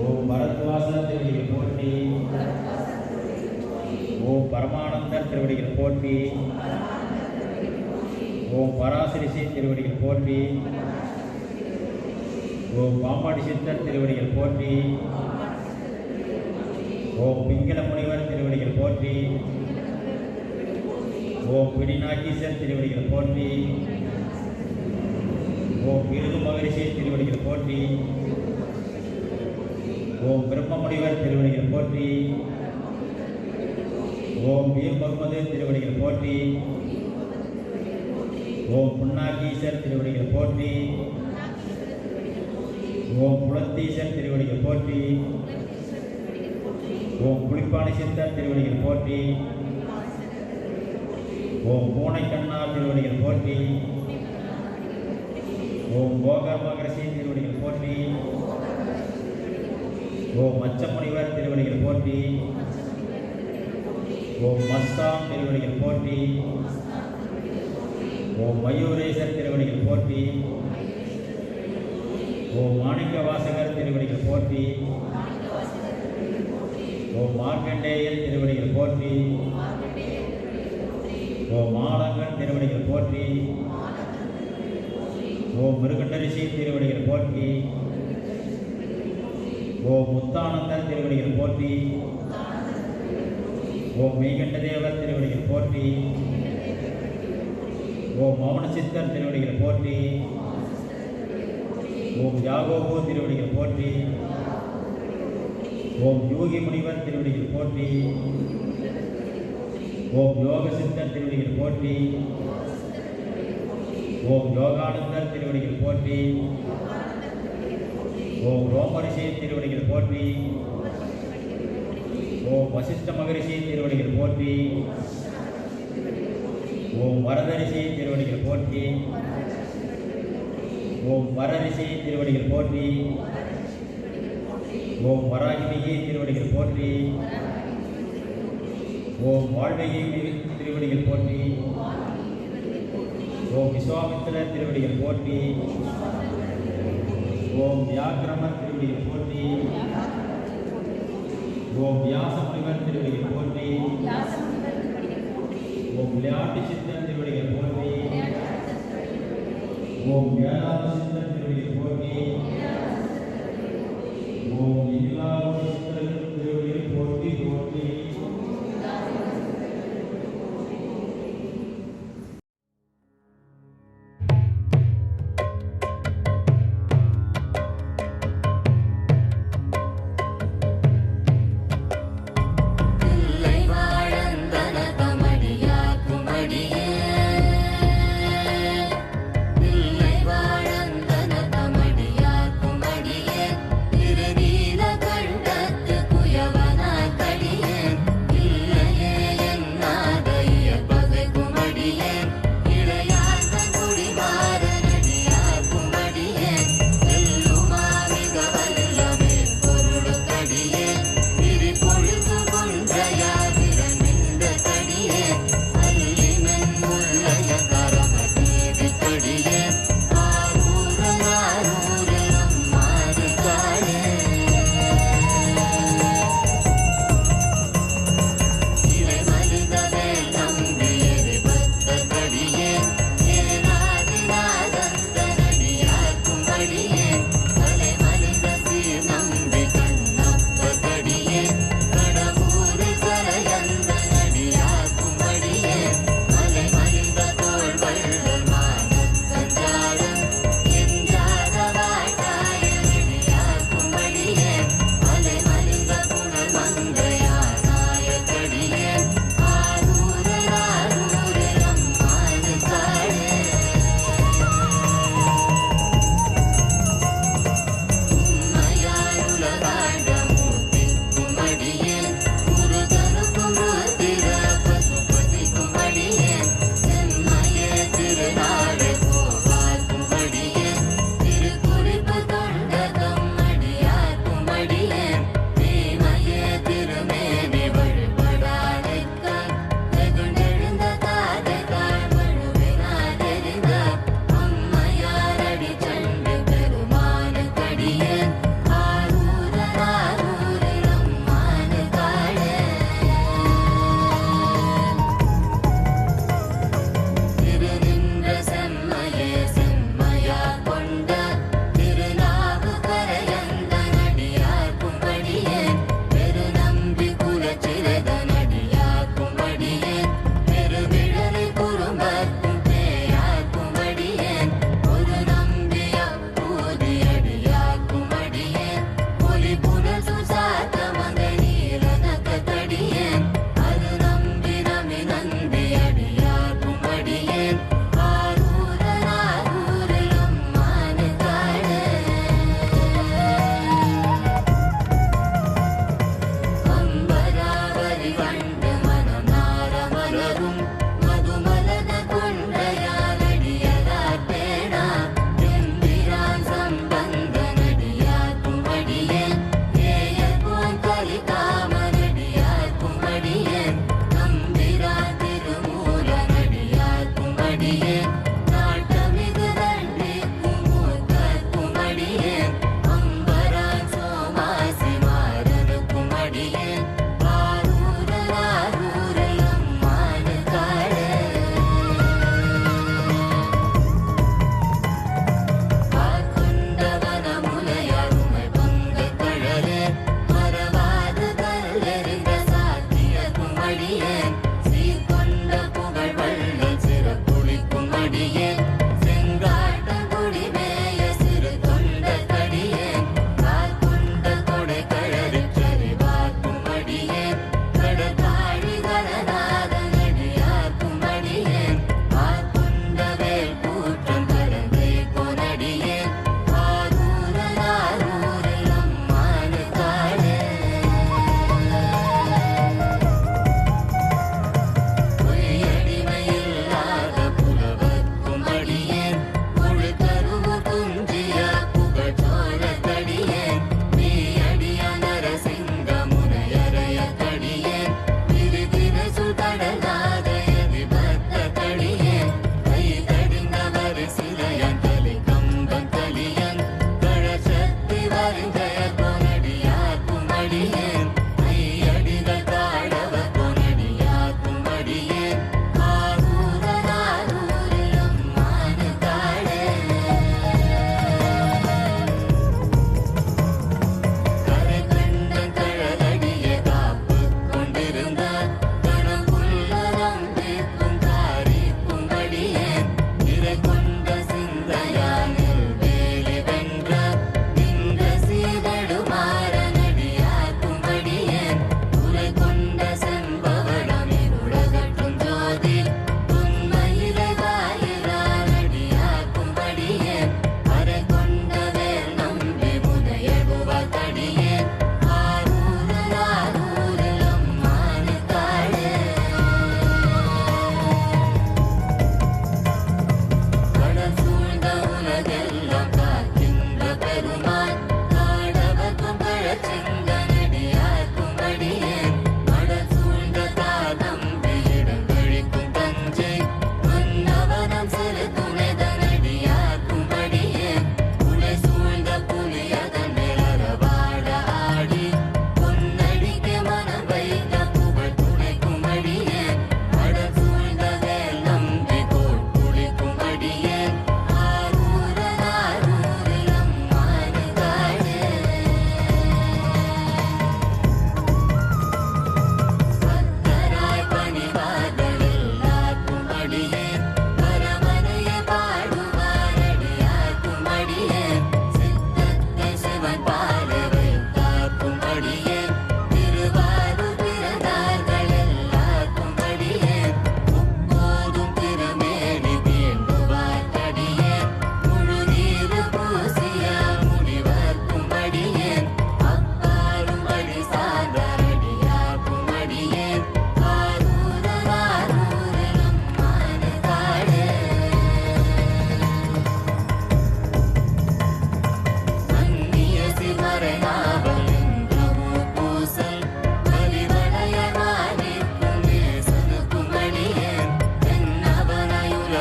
ஓம் பரத்வாசர் திருவடிகள் போற்றி. ஓம் பரமானந்தர் திருவடிகள் போற்றி. ஓம் பராசரிசி திருவடிகள் போற்றி. ஓம் பாம்பாடி சித்தர் திருவடிகள் போற்றி. ஓம் பிங்கள முனிவர் திருவடிகள் போற்றி. ஓம் பிடிநாகீசர் திருவடிகள் போற்றி. ஓம் விருது மகரிஷி திருவடிகள் போற்றி. ஓம் பிரம்ம முனிவர் திருவடிகள் போற்றி. ஓம் வீர் முகமது திருவடிகள் போற்றி. ஓம் புன்னாகீசர் திருவடிகள் போற்றி. ஓம் புலத்தீசர் திருவடிகள் போற்றி. ஓம் புலிப்பாணி சித்தர் திருவடிகள் போற்றி. ஓம் பூனைக்கண்ணார் திருவடிகள் போற்றி. ஓம் போகர் மகரிஷி திருவடிகள் போற்றி. ஓம் மச்சமுனிவர் திருவடிகள் போற்றி. ஓம் மஸ்தாம் திருவடிகள் போற்றி. ஓம் மயூரேசர் திருவடிகள் போற்றி. ஓம் மாணிக்க வாசகர் திருவடிகள் போற்றி. ஓம் மார்க்கண்டேயர் திருவடிகள் போற்றி. ஓம் மாலங்கன் திருவடிகள் போற்றி. ஓம் மிருகண்டரிசி திருவடிகள் போற்றி. ஓம் முத்தானந்தர் திருவடிகள் போற்றி. ஓம் மெய்கண்டதேவர் திருவடிகள் போற்றி. ஓம் மௌன சித்தர் திருவடிகள் போற்றி. ஓம் யாகோபு திருவடிகள் போற்றி. ஓம் யோகி முனிவர் திருவடிகள் போற்றி. ஓம் யோக சித்தர் திருவடிகள் போற்றி. ஓம் யோகானந்தர் திருவடிகள் போற்றி. ஓம் ரோமரிஷி திருவடிகள் போற்றி. ஓம் வசிஷ்ட மகரிஷி திருவடிகள் போற்றி. ஓம் வரதரிஷி திருவடிகள் போற்றி. ஓம் வரரிஷி திருவடிகள் போற்றி. ஓம் வராகினிகி திருவடிகள் போற்றி. ஓம் வாழ்வகி திருவடிகள் போற்றி. ஓம் விஸ்வாமித்திரர் திருவடிகள் போற்றி. ஓம் வியாக்கிரமர் திருவடிகள் போற்றி. ஓம் வியாசமுனிவர் திருவடிகள் போற்றி. ஓம் விளையாட்டு சித்தர் திருவடிகள் போற்றி. ஓம் வேளாண் சித்தர் திருவடிகள் போற்றி. ஓம் எல்லா சித்தர்கள் திருவடிகள் போற்றி போற்றி. Come on.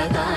சகாய